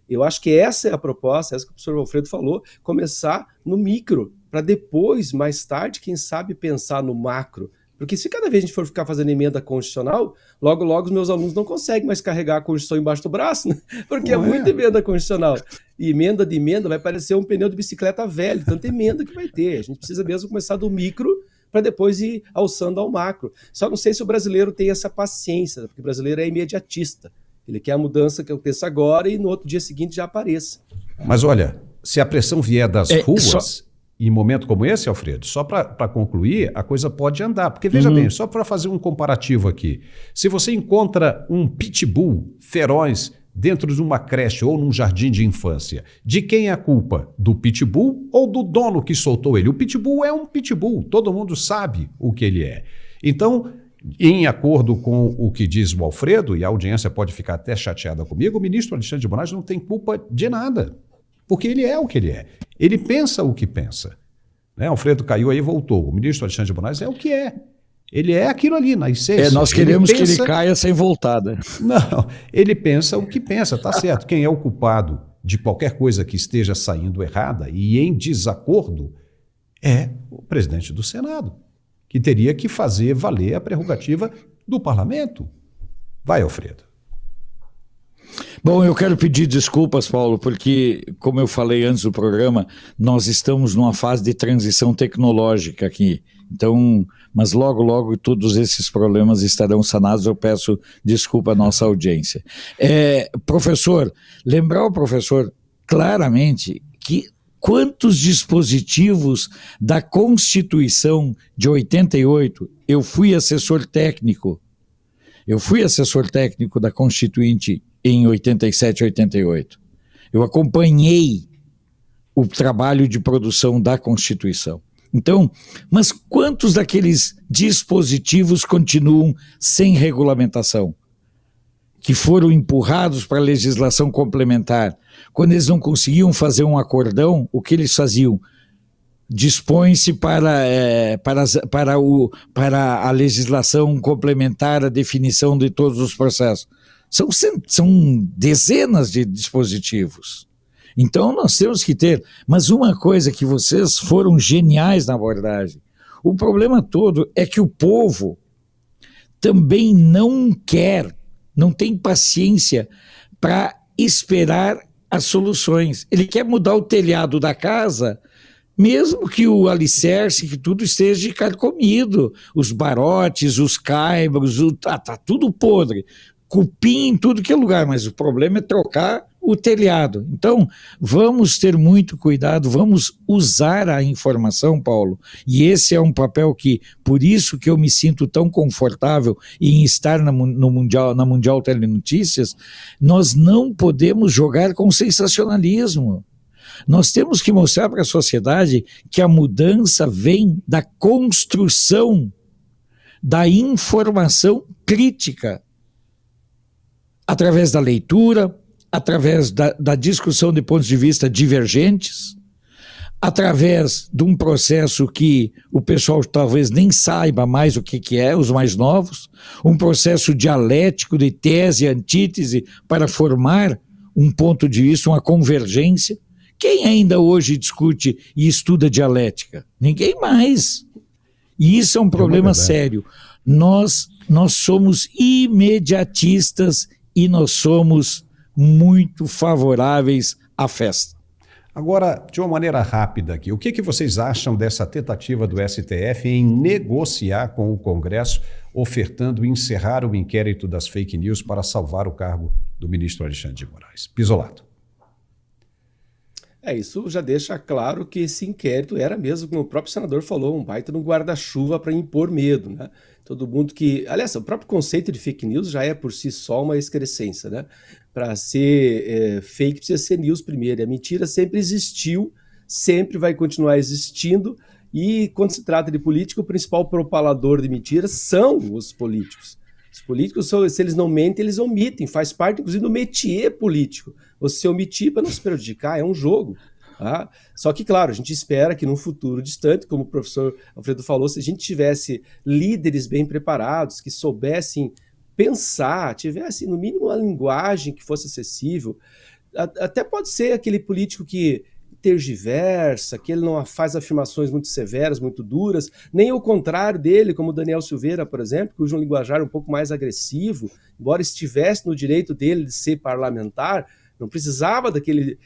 Eu acho que essa é a proposta, essa que o professor Alfredo falou, começar no micro, para depois, mais tarde, quem sabe, pensar no macro. Porque se cada vez a gente for ficar fazendo emenda constitucional, logo, logo os meus alunos não conseguem mais carregar a Constituição embaixo do braço, né? Porque é muita emenda constitucional. E emenda de emenda vai parecer um pneu de bicicleta velho, tanta emenda que vai ter. A gente precisa mesmo começar do micro para depois ir alçando ao macro. Só não sei se o brasileiro tem essa paciência, porque o brasileiro é imediatista. Ele quer a mudança que eu penso agora e no outro dia seguinte já apareça. Mas olha, se a pressão vier das ruas... Em momento como esse, Alfredo, só para concluir, a coisa pode andar. Porque, veja bem, só para fazer um comparativo aqui, se você encontra um pitbull feroz dentro de uma creche ou num jardim de infância, de quem é a culpa? Do pitbull ou do dono que soltou ele? O pitbull é um pitbull, todo mundo sabe o que ele é. Então, em acordo com o que diz o Alfredo, e a audiência pode ficar até chateada comigo, o ministro Alexandre de Moraes não tem culpa de nada. Porque ele é o que ele é. Ele pensa o que pensa. Né? Alfredo caiu aí e voltou. O ministro Alexandre de Moraes é o que é. Ele é aquilo ali, na essência. Nós queremos que ele caia sem voltada. Não, ele pensa o que pensa, tá certo. Quem é o culpado de qualquer coisa que esteja saindo errada e em desacordo é o presidente do Senado, que teria que fazer valer a prerrogativa do parlamento. Vai, Alfredo. Bom, eu quero pedir desculpas, Paulo, porque, como eu falei antes do programa, nós estamos numa fase de transição tecnológica aqui. Então, mas logo, logo todos esses problemas estarão sanados. Eu peço desculpa à nossa audiência. Professor, lembrar ao professor claramente que quantos dispositivos da Constituição de 88, eu fui assessor técnico da Constituinte em 87, 88. Eu acompanhei o trabalho de produção da Constituição. Então, mas quantos daqueles dispositivos continuam sem regulamentação? Que foram empurrados para a legislação complementar. Quando eles não conseguiam fazer um acordão, o que eles faziam? Dispõe-se para a legislação complementar, a definição de todos os processos. São dezenas de dispositivos. Então nós temos que ter, mas uma coisa que vocês foram geniais na abordagem, o problema todo é que o povo também não tem paciência para esperar as soluções. Ele quer mudar o telhado da casa, mesmo que o alicerce, que tudo esteja carcomido, os barotes, os caibros, tá tudo podre. Cupim em tudo que é lugar, mas o problema é trocar o telhado. Então, vamos ter muito cuidado, vamos usar a informação, Paulo, e esse é um papel que, por isso que eu me sinto tão confortável em estar na Mundial Telenotícias, nós não podemos jogar com sensacionalismo. Nós temos que mostrar para a sociedade que a mudança vem da construção da informação crítica, através da leitura, através da discussão de pontos de vista divergentes, através de um processo que o pessoal talvez nem saiba mais o que é, os mais novos, um processo dialético de tese e antítese para formar um ponto de vista, uma convergência. Quem ainda hoje discute e estuda dialética? Ninguém mais. E isso é um problema sério. Nós somos imediatistas e nós somos muito favoráveis à festa. Agora, de uma maneira rápida aqui, o que vocês acham dessa tentativa do STF em negociar com o Congresso, ofertando encerrar o inquérito das fake news para salvar o cargo do ministro Alexandre de Moraes? Pisolato. Isso já deixa claro que esse inquérito era mesmo, como o próprio senador falou, um baita no guarda-chuva para impor medo, né? Todo mundo que... Aliás, o próprio conceito de fake news já é por si só uma excrescência, né? Para ser fake precisa ser news primeiro. A mentira sempre existiu, sempre vai continuar existindo, e quando se trata de política, o principal propalador de mentiras são os políticos. Os políticos, se eles não mentem, eles omitem, faz parte, inclusive, do métier político. Você omitir para não se prejudicar, é um jogo. Tá? Só que, claro, a gente espera que num futuro distante, como o professor Alfredo falou, se a gente tivesse líderes bem preparados, que soubessem pensar, tivessem, no mínimo, uma linguagem que fosse acessível, até pode ser aquele político que tergiversa, que ele não faz afirmações muito severas, muito duras, nem o contrário dele, como o Daniel Silveira, por exemplo, que usa um linguajar um pouco mais agressivo, embora estivesse no direito dele de ser parlamentar, não precisava daquele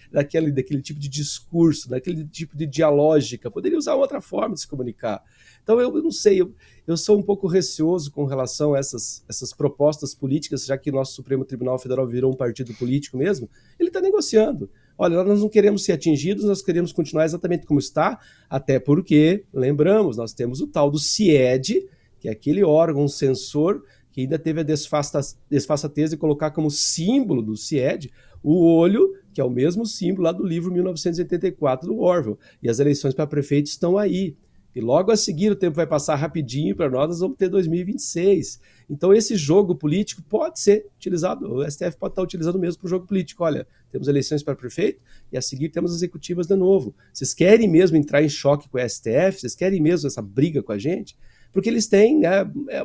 tipo de discurso, daquele tipo de dialógica, poderia usar outra forma de se comunicar. Então eu não sei, eu sou um pouco receoso com relação a essas propostas políticas, já que nosso Supremo Tribunal Federal virou um partido político mesmo, ele está negociando. Olha, nós não queremos ser atingidos, nós queremos continuar exatamente como está, até porque, lembramos, nós temos o tal do CIED, que é aquele órgão censor que ainda teve a desfaçatez de colocar como símbolo do CIED o olho, que é o mesmo símbolo lá do livro 1984 do Orwell. E as eleições para prefeito estão aí. E logo a seguir o tempo vai passar rapidinho para nós vamos ter 2026. Então esse jogo político pode ser utilizado, o STF pode estar utilizando mesmo para o jogo político. Olha, temos eleições para prefeito e a seguir temos executivas de novo. Vocês querem mesmo entrar em choque com o STF? Vocês querem mesmo essa briga com a gente? Porque eles têm, né,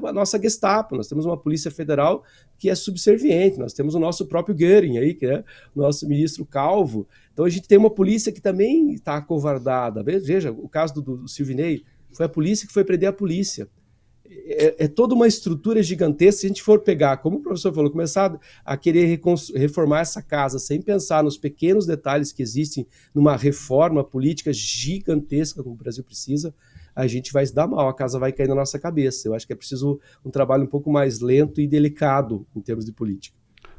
a nossa Gestapo, nós temos uma Polícia Federal que é subserviente, nós temos o nosso próprio Göring aí, que é o nosso ministro Calvo. Então a gente tem uma polícia que também está acovardada. Veja, o caso do Silvinei, foi a polícia que foi prender a polícia. É toda uma estrutura gigantesca. Se a gente for pegar, como o professor falou, começar a querer reformar essa casa sem pensar nos pequenos detalhes que existem numa reforma política gigantesca como o Brasil precisa, a gente vai se dar mal, a casa vai cair na nossa cabeça. Eu acho que é preciso um trabalho um pouco mais lento e delicado em termos de política.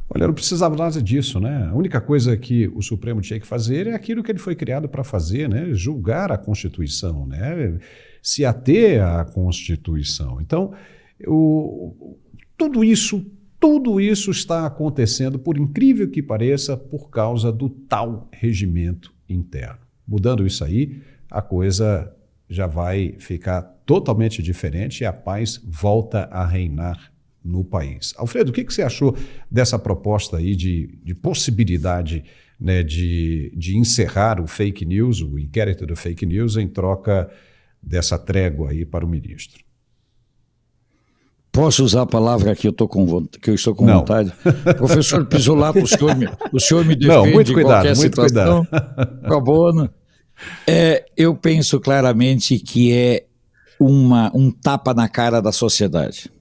Olha, não precisava nada disso, né? A única coisa que o Supremo tinha que fazer é aquilo que ele foi criado para fazer, né? Julgar a Constituição, né? Se ater à Constituição. Então, tudo isso está acontecendo, por incrível que pareça, por causa do tal regimento interno. Mudando isso aí, a coisa já vai ficar totalmente diferente e a paz volta a reinar no país. Alfredo, o que você achou dessa proposta aí de possibilidade, né, de encerrar o fake news, o inquérito do fake news, em troca dessa trégua aí para o ministro? Posso usar a palavra que eu estou com vontade? Professor Pisolato, o senhor me defende. Não, muito cuidado, qualquer muito situação. cuidado. Por favor, né? Eu penso claramente que é um tapa na cara da sociedade.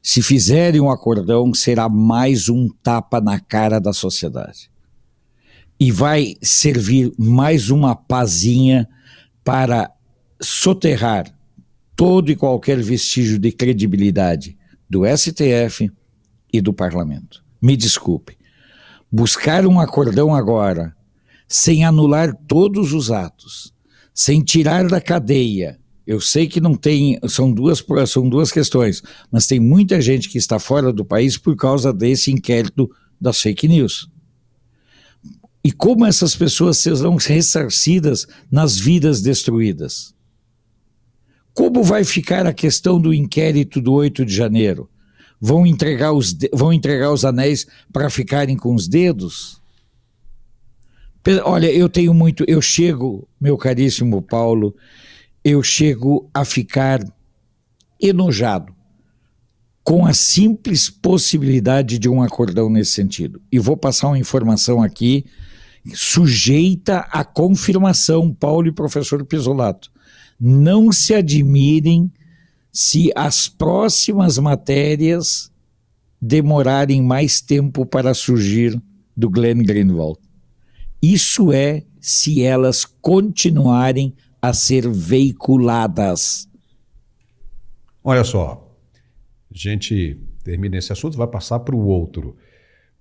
Se fizerem um acordão, será mais um tapa na cara da sociedade. E vai servir mais uma pazinha para soterrar todo e qualquer vestígio de credibilidade do STF e do Parlamento. Me desculpe. buscar um acordão agora, sem anular todos os atos, sem tirar da cadeia. Eu sei que não tem, são duas questões, mas tem muita gente que está fora do país por causa desse inquérito das fake news. E como essas pessoas serão ressarcidas nas vidas destruídas? Como vai ficar a questão do inquérito do 8 de janeiro? Vão entregar os anéis para ficarem com os dedos? Olha, eu chego, meu caríssimo Paulo, eu chego a ficar enojado com a simples possibilidade de um acordão nesse sentido. E vou passar uma informação aqui, sujeita à confirmação, Paulo e professor Pisolato. Não se admirem se as próximas matérias demorarem mais tempo para surgir do Glenn Greenwald. Isso é se elas continuarem a ser veiculadas. Olha só, a gente termina esse assunto, vai passar para o outro.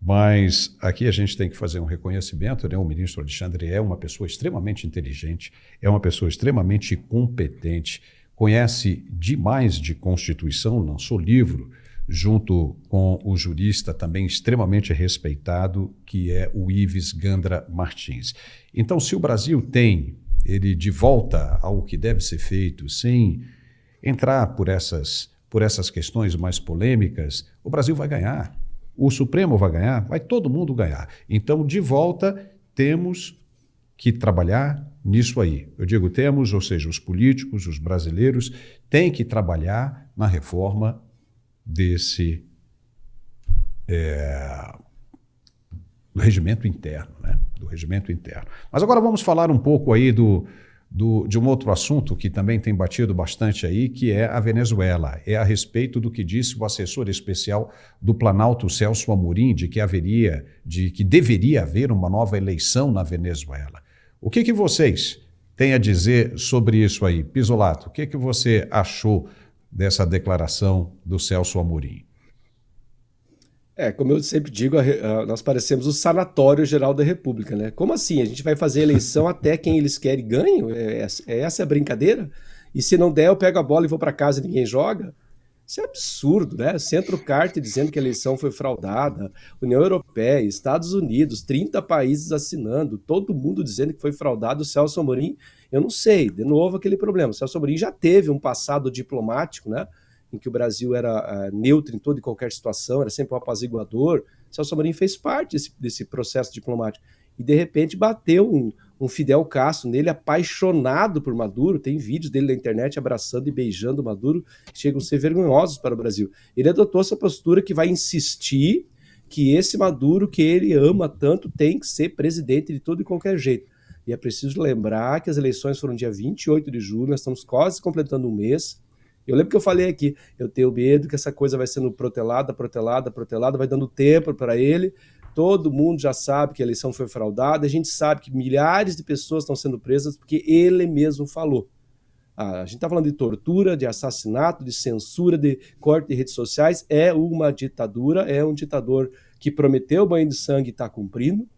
Mas aqui a gente tem que fazer um reconhecimento, né? O ministro Alexandre é uma pessoa extremamente inteligente, é uma pessoa extremamente competente, conhece demais de Constituição, lançou livro junto com o jurista também extremamente respeitado, que é o Ives Gandra Martins. Então, se o Brasil tem ele de volta ao que deve ser feito, sem entrar por essas questões mais polêmicas, o Brasil vai ganhar. O Supremo vai ganhar, vai todo mundo ganhar. Então, de volta, temos que trabalhar nisso aí. Eu digo temos, ou seja, os políticos, os brasileiros, têm que trabalhar na reforma desse do regimento interno, né? Do regimento interno. Mas agora vamos falar um pouco aí de um outro assunto que também tem batido bastante aí, que é a Venezuela. É a respeito do que disse o assessor especial do Planalto, Celso Amorim, de que deveria haver uma nova eleição na Venezuela. O que vocês têm a dizer sobre isso aí? Pisolato, o que você achou dessa declaração do Celso Amorim? Como eu sempre digo, nós parecemos o Sanatório Geral da República, né? Como assim? A gente vai fazer eleição até quem eles querem ganhe? Essa é a brincadeira? E se não der, eu pego a bola e vou para casa e ninguém joga? Isso é absurdo, né? Centro-Carte dizendo que a eleição foi fraudada, União Europeia, Estados Unidos, 30 países assinando, todo mundo dizendo que foi fraudado. O Celso Amorim, eu não sei, de novo aquele problema. O Celso Amorim já teve um passado diplomático, né? Em que o Brasil era neutro em toda e qualquer situação, era sempre um apaziguador. Celso Amorim fez parte desse processo diplomático. E, de repente, bateu um Fidel Castro nele, apaixonado por Maduro. Tem vídeos dele na internet abraçando e beijando Maduro, que chegam a ser vergonhosos para o Brasil. Ele adotou essa postura que vai insistir que esse Maduro, que ele ama tanto, tem que ser presidente de todo e qualquer jeito. E é preciso lembrar que as eleições foram dia 28 de julho, nós estamos quase completando um mês. Eu lembro que eu falei aqui, eu tenho medo que essa coisa vai sendo protelada, vai dando tempo para ele. Todo mundo já sabe que a eleição foi fraudada, a gente sabe que milhares de pessoas estão sendo presas porque ele mesmo falou. A gente está falando de tortura, de assassinato, de censura, de corte de redes sociais. É uma ditadura, é um ditador que prometeu banho de sangue e está cumprindo.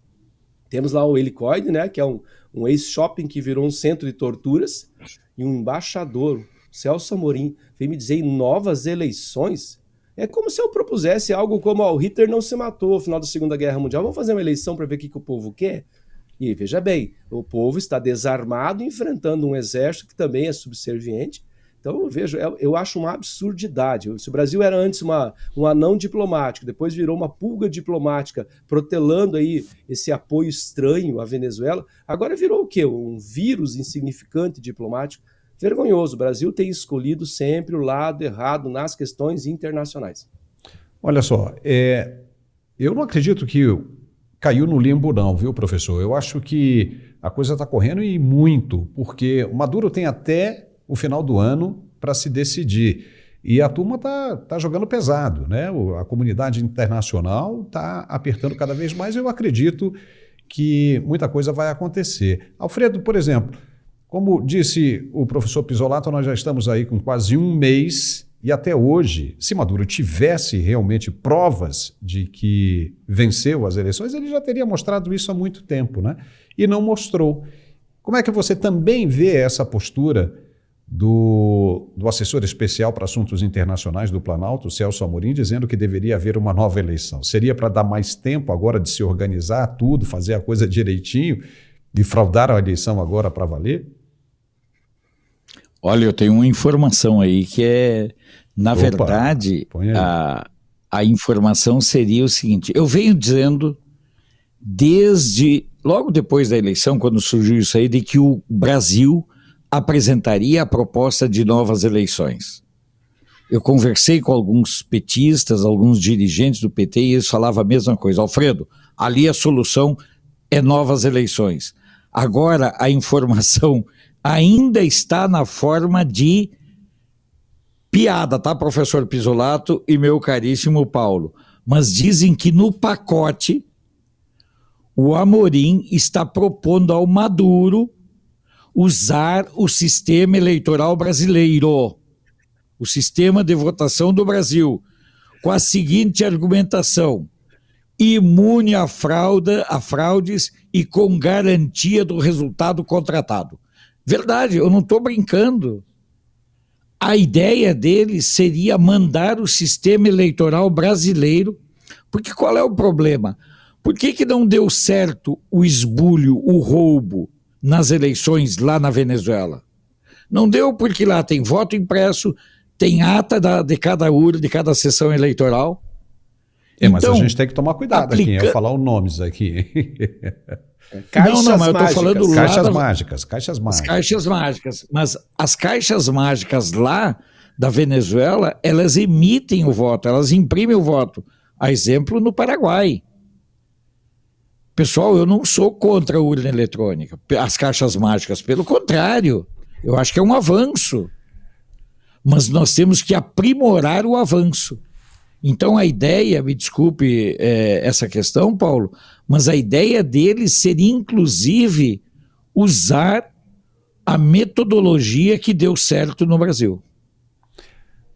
Temos lá o Helicoide, né, que é um ex-shopping que virou um centro de torturas, e um embaixador, Celso Amorim, vem me dizer em novas eleições. É como se eu propusesse algo como o Hitler não se matou no final da Segunda Guerra Mundial. Vamos fazer uma eleição para ver o que o povo quer? E veja bem, o povo está desarmado, enfrentando um exército que também é subserviente. Então eu acho uma absurdidade. Se o Brasil era antes um anão diplomático, depois virou uma pulga diplomática, protelando aí esse apoio estranho à Venezuela, agora virou o quê? Um vírus insignificante diplomático. Vergonhoso. O Brasil tem escolhido sempre o lado errado nas questões internacionais. Olha só, eu não acredito que caiu no limbo não, viu, professor? Eu acho que a coisa está correndo e muito, porque o Maduro tem até o final do ano para se decidir. E a turma tá jogando pesado, né? A comunidade internacional está apertando cada vez mais. Eu acredito que muita coisa vai acontecer. Alfredo, por exemplo, como disse o professor Pisolato, nós já estamos aí com quase um mês E até hoje, se Maduro tivesse realmente provas de que venceu as eleições, ele já teria mostrado isso há muito tempo, né? E não mostrou. Como é que você também vê essa postura do assessor especial para assuntos internacionais do Planalto, Celso Amorim, dizendo que deveria haver uma nova eleição? Seria para dar mais tempo agora de se organizar tudo, fazer a coisa direitinho e fraudar a eleição agora para valer? Olha, eu tenho uma informação aí que é, na Opa, verdade, põe aí. a informação seria o seguinte: eu venho dizendo desde logo depois da eleição, quando surgiu isso aí, de que o Brasil apresentaria a proposta de novas eleições. Eu conversei com alguns petistas, alguns dirigentes do PT, e eles falavam a mesma coisa. Alfredo, ali a solução é novas eleições. Agora a informação ainda está na forma de piada, tá, professor Pisolato e meu caríssimo Paulo? Mas dizem que no pacote o Amorim está propondo ao Maduro usar o sistema eleitoral brasileiro, o sistema de votação do Brasil, com a seguinte argumentação: imune a fraudes e com garantia do resultado contratado. Verdade, eu não estou brincando. A ideia deles seria mandar o sistema eleitoral brasileiro, porque qual é o problema? Por que não deu certo o esbulho, o roubo nas eleições lá na Venezuela? Não deu porque lá tem voto impresso, tem ata de cada urna, de cada sessão eleitoral. Mas a gente tem que tomar cuidado aqui, eu falar os nomes aqui. Caixas não, mas eu estou mágicas. falando lá Caixas das- mágicas, caixas As mágicas. caixas mágicas. Mas as caixas mágicas lá da Venezuela, elas emitem o voto, elas imprimem o voto. A exemplo no Paraguai. Pessoal, eu não sou contra a urna eletrônica, as caixas mágicas, pelo contrário, eu acho que é um avanço. Mas nós temos que aprimorar o avanço. Então a ideia, me desculpe essa questão, Paulo, mas a ideia deles seria inclusive usar a metodologia que deu certo no Brasil.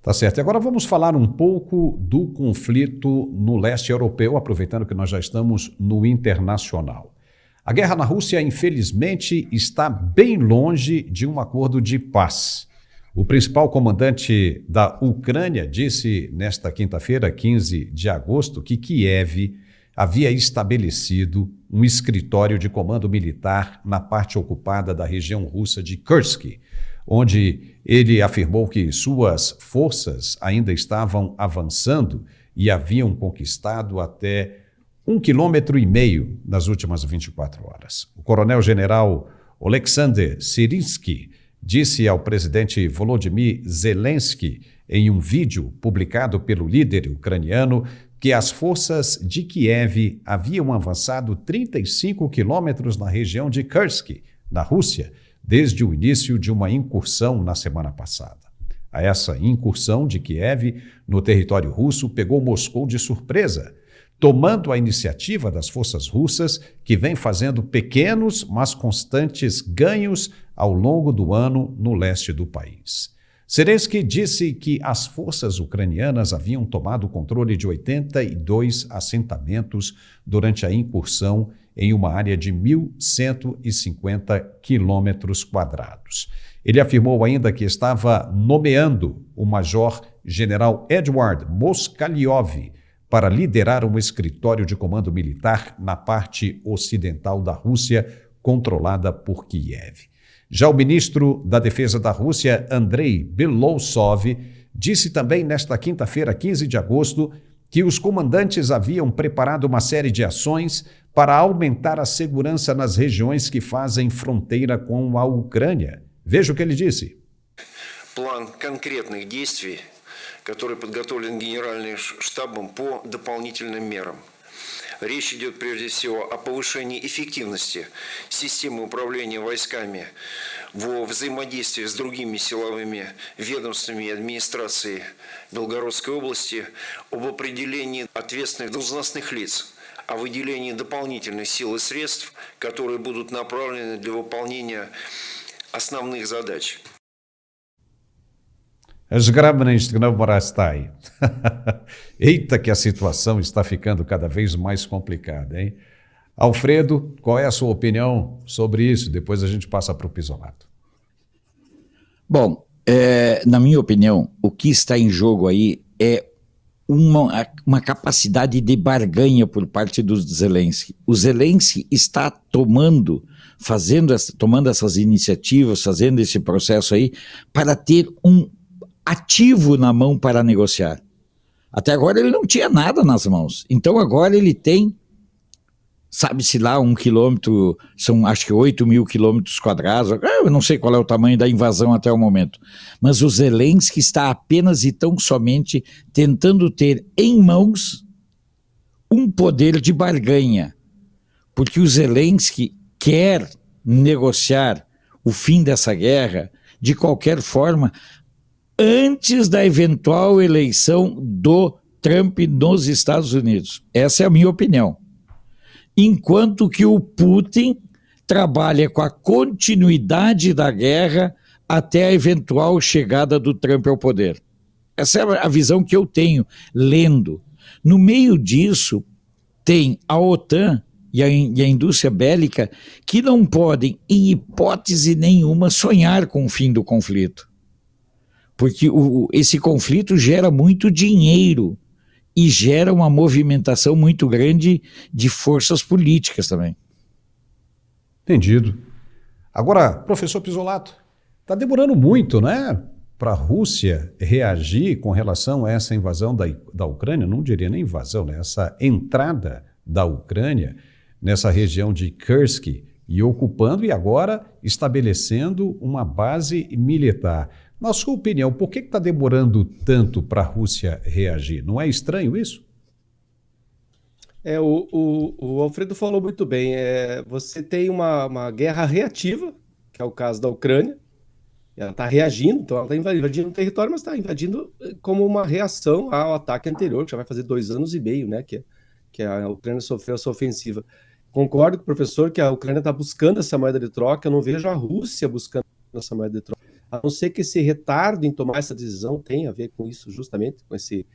Tá certo. E agora vamos falar um pouco do conflito no leste europeu, aproveitando que nós já estamos no internacional. A guerra na Rússia, infelizmente, está bem longe de um acordo de paz. O principal comandante da Ucrânia disse nesta quinta-feira, 15 de agosto, que Kiev havia estabelecido um escritório de comando militar na parte ocupada da região russa de Kursk, onde ele afirmou que suas forças ainda estavam avançando e haviam conquistado até 1,5 km nas últimas 24 horas. O coronel-general Oleksandr Syrsky disse ao presidente Volodymyr Zelensky, em um vídeo publicado pelo líder ucraniano, que as forças de Kiev haviam avançado 35 quilômetros na região de Kursk, na Rússia, desde o início de uma incursão na semana passada. A essa incursão de Kiev no território russo pegou Moscou de surpresa, tomando a iniciativa das forças russas, que vem fazendo pequenos, mas constantes ganhos ao longo do ano no leste do país. Zelensky disse que as forças ucranianas haviam tomado o controle de 82 assentamentos durante a incursão em uma área de 1.150 quilômetros quadrados. Ele afirmou ainda que estava nomeando o major-general Edward Moskalyov para liderar um escritório de comando militar na parte ocidental da Rússia, controlada por Kiev. Já o ministro da Defesa da Rússia, Andrei Belousov, disse também nesta quinta-feira, 15 de agosto, que os comandantes haviam preparado uma série de ações para aumentar a segurança nas regiões que fazem fronteira com a Ucrânia. Veja o que ele disse. План конкретных действий, который подготовлен Генеральным штабом по дополнительным мерам. Речь идет прежде всего о повышении эффективности системы управления войсками во взаимодействии с другими силовыми ведомствами и администрацией Белгородской области, об определении ответственных должностных лиц, о выделении дополнительных сил и средств, которые будут направлены для выполнения основных задач. Zgrabnic não morastai. Eita, que a situação está ficando cada vez mais complicada, hein? Alfredo, qual é a sua opinião sobre isso? Depois a gente passa para o Pisolato. Bom, na minha opinião, o que está em jogo aí é uma capacidade de barganha por parte do Zelensky. O Zelensky está tomando essas iniciativas, fazendo esse processo aí, para ter um ativo na mão para negociar. Até agora ele não tinha nada nas mãos. Então agora ele tem, sabe-se lá, 1 quilômetro, são acho que 8.000 quilômetros quadrados, eu não sei qual é o tamanho da invasão até o momento, mas o Zelensky está apenas e tão somente tentando ter em mãos um poder de barganha, porque o Zelensky quer negociar o fim dessa guerra de qualquer forma antes da eventual eleição do Trump nos Estados Unidos. Essa é a minha opinião. Enquanto que o Putin trabalha com a continuidade da guerra até a eventual chegada do Trump ao poder. Essa é a visão que eu tenho, lendo. No meio disso, tem a OTAN e a indústria bélica que não podem, em hipótese nenhuma, sonhar com o fim do conflito. Porque esse conflito gera muito dinheiro e gera uma movimentação muito grande de forças políticas também. Entendido. Agora, professor Pisolato, está demorando muito, né, para a Rússia reagir com relação a essa invasão da Ucrânia, não diria nem invasão, né, essa entrada da Ucrânia nessa região de Kursk e ocupando e agora estabelecendo uma base militar. Na sua opinião, por que está demorando tanto para a Rússia reagir? Não é estranho isso? O Alfredo falou muito bem. Você tem uma guerra reativa, que é o caso da Ucrânia. Ela está reagindo, então ela está invadindo o território, mas está invadindo como uma reação ao ataque anterior, que já vai fazer 2 anos e meio, né? Que a Ucrânia sofreu essa ofensiva. Concordo com o professor que a Ucrânia está buscando essa moeda de troca. Eu não vejo a Rússia buscando essa moeda de troca. A não ser que esse retardo em tomar essa decisão tenha a ver com isso, justamente, com esse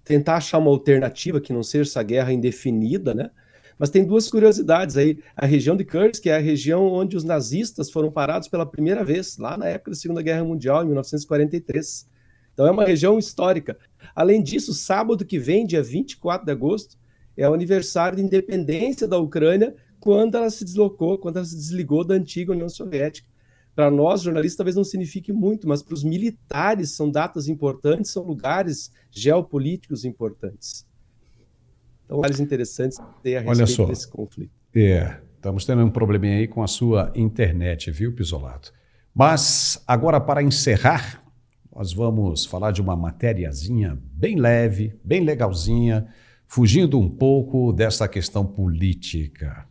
tentar achar uma alternativa que não seja essa guerra indefinida, né? Mas tem 2 curiosidades aí. A região de Kursk é a região onde os nazistas foram parados pela primeira vez, lá na época da Segunda Guerra Mundial, em 1943. Então é uma região histórica. Além disso, sábado que vem, dia 24 de agosto, é o aniversário de independência da Ucrânia, quando ela se desligou da antiga União Soviética. Para nós, jornalistas, talvez não signifique muito, mas para os militares são datas importantes, são lugares geopolíticos importantes. Então, lugares interessantes ter a respeito desse conflito. Estamos tendo um probleminha aí com a sua internet, viu, Pisolato? Mas, agora, para encerrar, nós vamos falar de uma matériazinha bem leve, bem legalzinha, fugindo um pouco dessa questão política.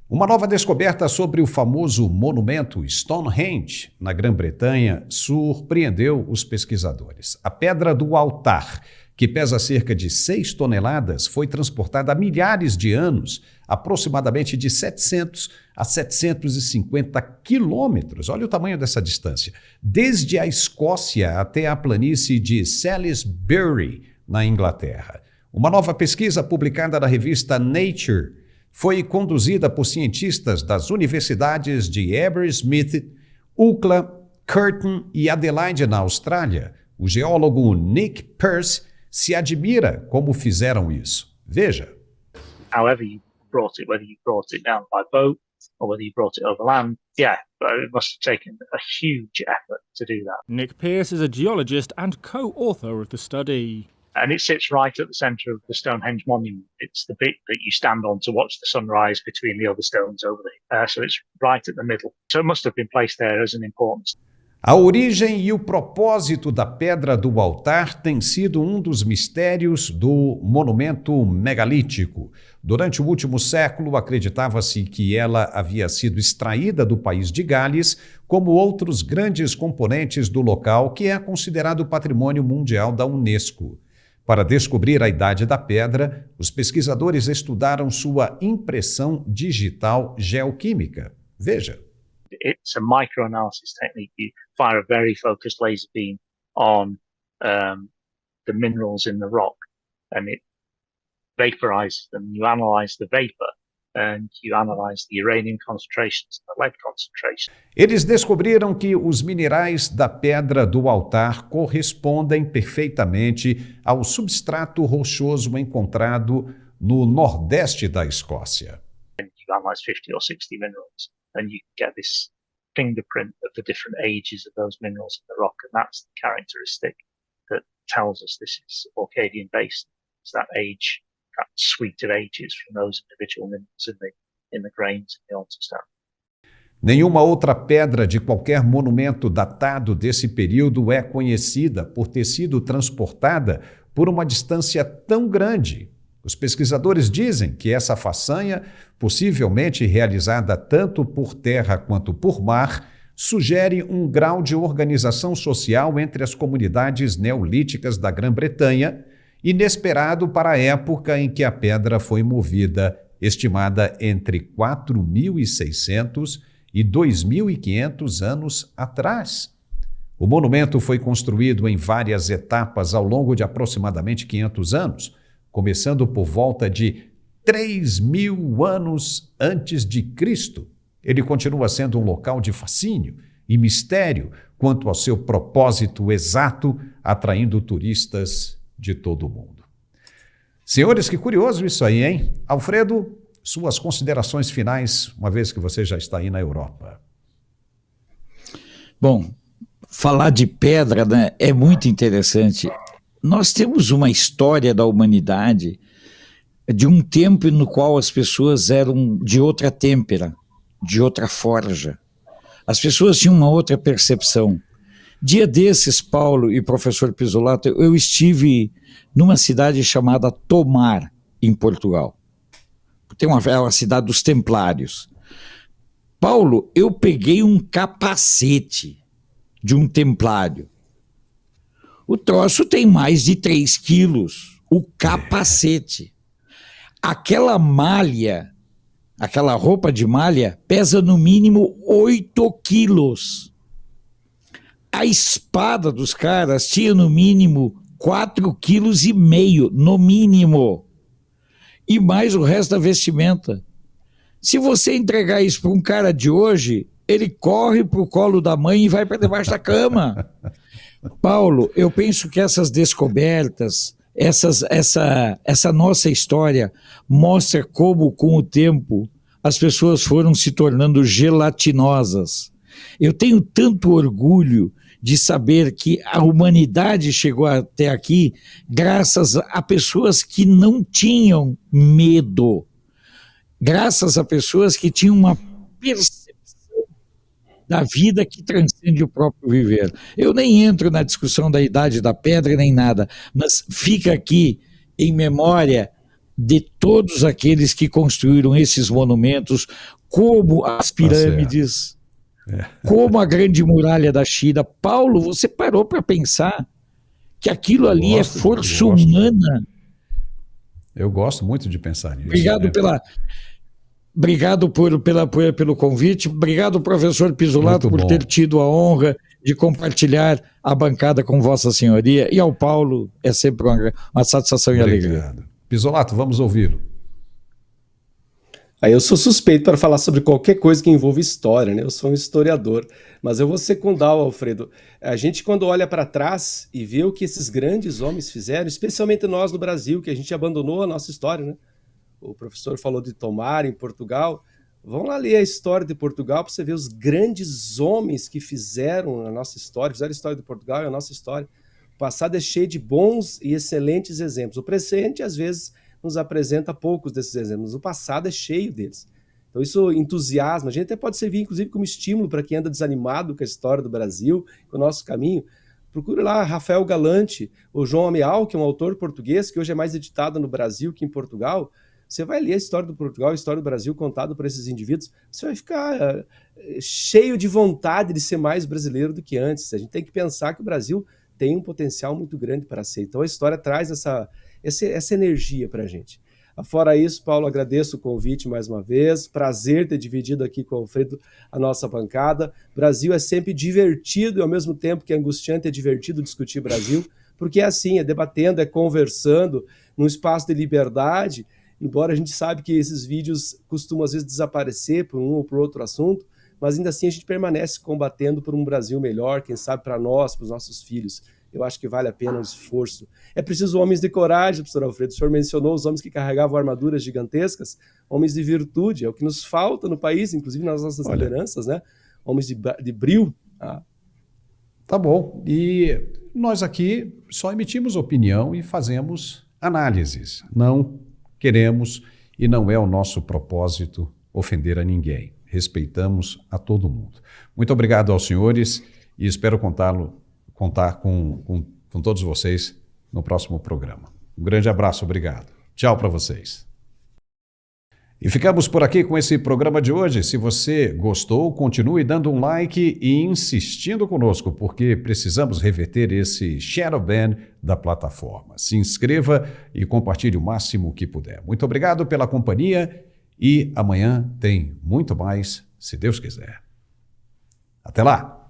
Uma nova descoberta sobre o famoso monumento Stonehenge, na Grã-Bretanha, surpreendeu os pesquisadores. A pedra do altar, que pesa cerca de 6 toneladas, foi transportada há milhares de anos, aproximadamente de 700 a 750 quilômetros. Olha o tamanho dessa distância. Desde a Escócia até a planície de Salisbury, na Inglaterra. Uma nova pesquisa publicada na revista Nature foi conduzida por cientistas das universidades de Aberystwyth, UCLA, Curtin e Adelaide, na Austrália. O geólogo Nick Pearce se admira como fizeram isso. Veja. However you brought it, whether you brought it down by boat or whether you brought it over land, it must have taken a huge effort to do that. Nick Pearce is a geologist and co-author of the study. And it sits right at the centre of the Stonehenge monument. It's the bit that you stand on to watch the sunrise between the other stones over there. So it's right at the middle. So it must have been placed there as an important. A origem e o propósito da Pedra do Altar tem sido um dos mistérios do monumento megalítico. Durante o último século, acreditava-se que ela havia sido extraída do país de Gales, como outros grandes componentes do local, que é considerado Patrimônio Mundial da Unesco. Para descobrir a idade da pedra, os pesquisadores estudaram sua impressão digital geoquímica. Veja. it's a microanalysis technique. You fire a very focused laser beam on the minerals in the rock, and it vaporizes them. You analyze the vapor, and you analyze the uranium concentrations and the lead concentrations. Eles descobriram que os minerais da pedra do altar correspondem perfeitamente ao substrato rochoso encontrado no nordeste da Escócia. And you analyze 50 or 60 minerals, and you get this fingerprint of the different ages of those minerals in the rock, and that's the characteristic that tells us this is Orcadian based. It's that age, that suite of ages from those individual minerals in the grains in the alterstone. Nenhuma outra pedra de qualquer monumento datado desse período é conhecida por ter sido transportada por uma distância tão grande. Os pesquisadores dizem que essa façanha, possivelmente realizada tanto por terra quanto por mar, sugere um grau de organização social entre as comunidades neolíticas da Grã-Bretanha, inesperado para a época em que a pedra foi movida, estimada entre 4.600 e 2.500 anos atrás. O monumento foi construído em várias etapas ao longo de aproximadamente 500 anos, começando por volta de 3.000 anos antes de Cristo. Ele continua sendo um local de fascínio e mistério quanto ao seu propósito exato, atraindo turistas de todo o mundo. Senhores, que curioso isso aí, hein? Alfredo, suas considerações finais, uma vez que você já está aí na Europa. Bom, falar de pedra, né, é muito interessante. Nós temos uma história da humanidade de um tempo no qual as pessoas eram de outra têmpera, de outra forja. As pessoas tinham uma outra percepção. Dia desses, Paulo e professor Pisolato, eu estive numa cidade chamada Tomar, em Portugal. É uma cidade dos Templários. Paulo, eu peguei um capacete de um templário. O troço tem mais de 3 quilos, o capacete. Aquela malha, aquela roupa de malha, pesa no mínimo 8 quilos. A espada dos caras tinha no mínimo 4,5 quilos, no mínimo. E mais o resto da vestimenta. Se você entregar isso para um cara de hoje, ele corre para o colo da mãe e vai para debaixo da cama. Paulo, eu penso que essas descobertas, essa nossa história mostra como, com o tempo, as pessoas foram se tornando gelatinosas. Eu tenho tanto orgulho de saber que a humanidade chegou até aqui graças a pessoas que não tinham medo, graças a pessoas que tinham uma percepção da vida que transcende o próprio viver. Eu nem entro na discussão da idade da pedra nem nada, mas fica aqui em memória de todos aqueles que construíram esses monumentos, como as pirâmides, como a Grande Muralha da China. Paulo, você parou para pensar que aquilo ali é força humana? Eu gosto muito de pensar nisso. Obrigado, obrigado pelo convite. Obrigado, professor Pisolato, por ter tido a honra de compartilhar a bancada com Vossa Senhoria. E ao Paulo, é sempre uma satisfação e alegria. Pisolato, vamos ouvi-lo. Aí eu sou suspeito para falar sobre qualquer coisa que envolva história, né? Eu sou um historiador, mas eu vou secundar o Alfredo. A gente, quando olha para trás e vê o que esses grandes homens fizeram, especialmente nós no Brasil, que a gente abandonou a nossa história, né? O professor falou de Tomar, em Portugal. Vamos lá ler a história de Portugal para você ver os grandes homens que fizeram a nossa história, fizeram a história de Portugal e a nossa história. O passado é cheio de bons e excelentes exemplos. O presente, às vezes, nos apresenta poucos desses exemplos. O passado é cheio deles. Então isso entusiasma. A gente até pode servir, inclusive, como estímulo para quem anda desanimado com a história do Brasil, com o nosso caminho. Procure lá Rafael Galante, o João Ameal, que é um autor português, que hoje é mais editado no Brasil que em Portugal. Você vai ler a história do Portugal, a história do Brasil contada por esses indivíduos, você vai ficar cheio de vontade de ser mais brasileiro do que antes. A gente tem que pensar que o Brasil tem um potencial muito grande para ser. Então a história traz essa energia para a gente. Fora isso, Paulo, agradeço o convite mais uma vez. Prazer ter dividido aqui com o Alfredo a nossa bancada. Brasil é sempre divertido e, ao mesmo tempo que é angustiante, é divertido discutir Brasil, porque é assim, é debatendo, é conversando, num espaço de liberdade, embora a gente sabe que esses vídeos costumam, às vezes, desaparecer por um ou por outro assunto, mas ainda assim a gente permanece combatendo por um Brasil melhor, quem sabe para nós, para os nossos filhos. Eu acho que vale a pena o esforço. É preciso homens de coragem, professor Alfredo. O senhor mencionou os homens que carregavam armaduras gigantescas, homens de virtude. É o que nos falta no país, inclusive nas nossas lideranças, né? Homens de brio. Tá bom. E nós aqui só emitimos opinião e fazemos análises. Não queremos e não é o nosso propósito ofender a ninguém. Respeitamos a todo mundo. Muito obrigado aos senhores e espero contar com todos vocês no próximo programa. Um grande abraço, obrigado. Tchau para vocês. E ficamos por aqui com esse programa de hoje. Se você gostou, continue dando um like e insistindo conosco, porque precisamos reverter esse shadow ban da plataforma. Se inscreva e compartilhe o máximo que puder. Muito obrigado pela companhia e amanhã tem muito mais, se Deus quiser. Até lá!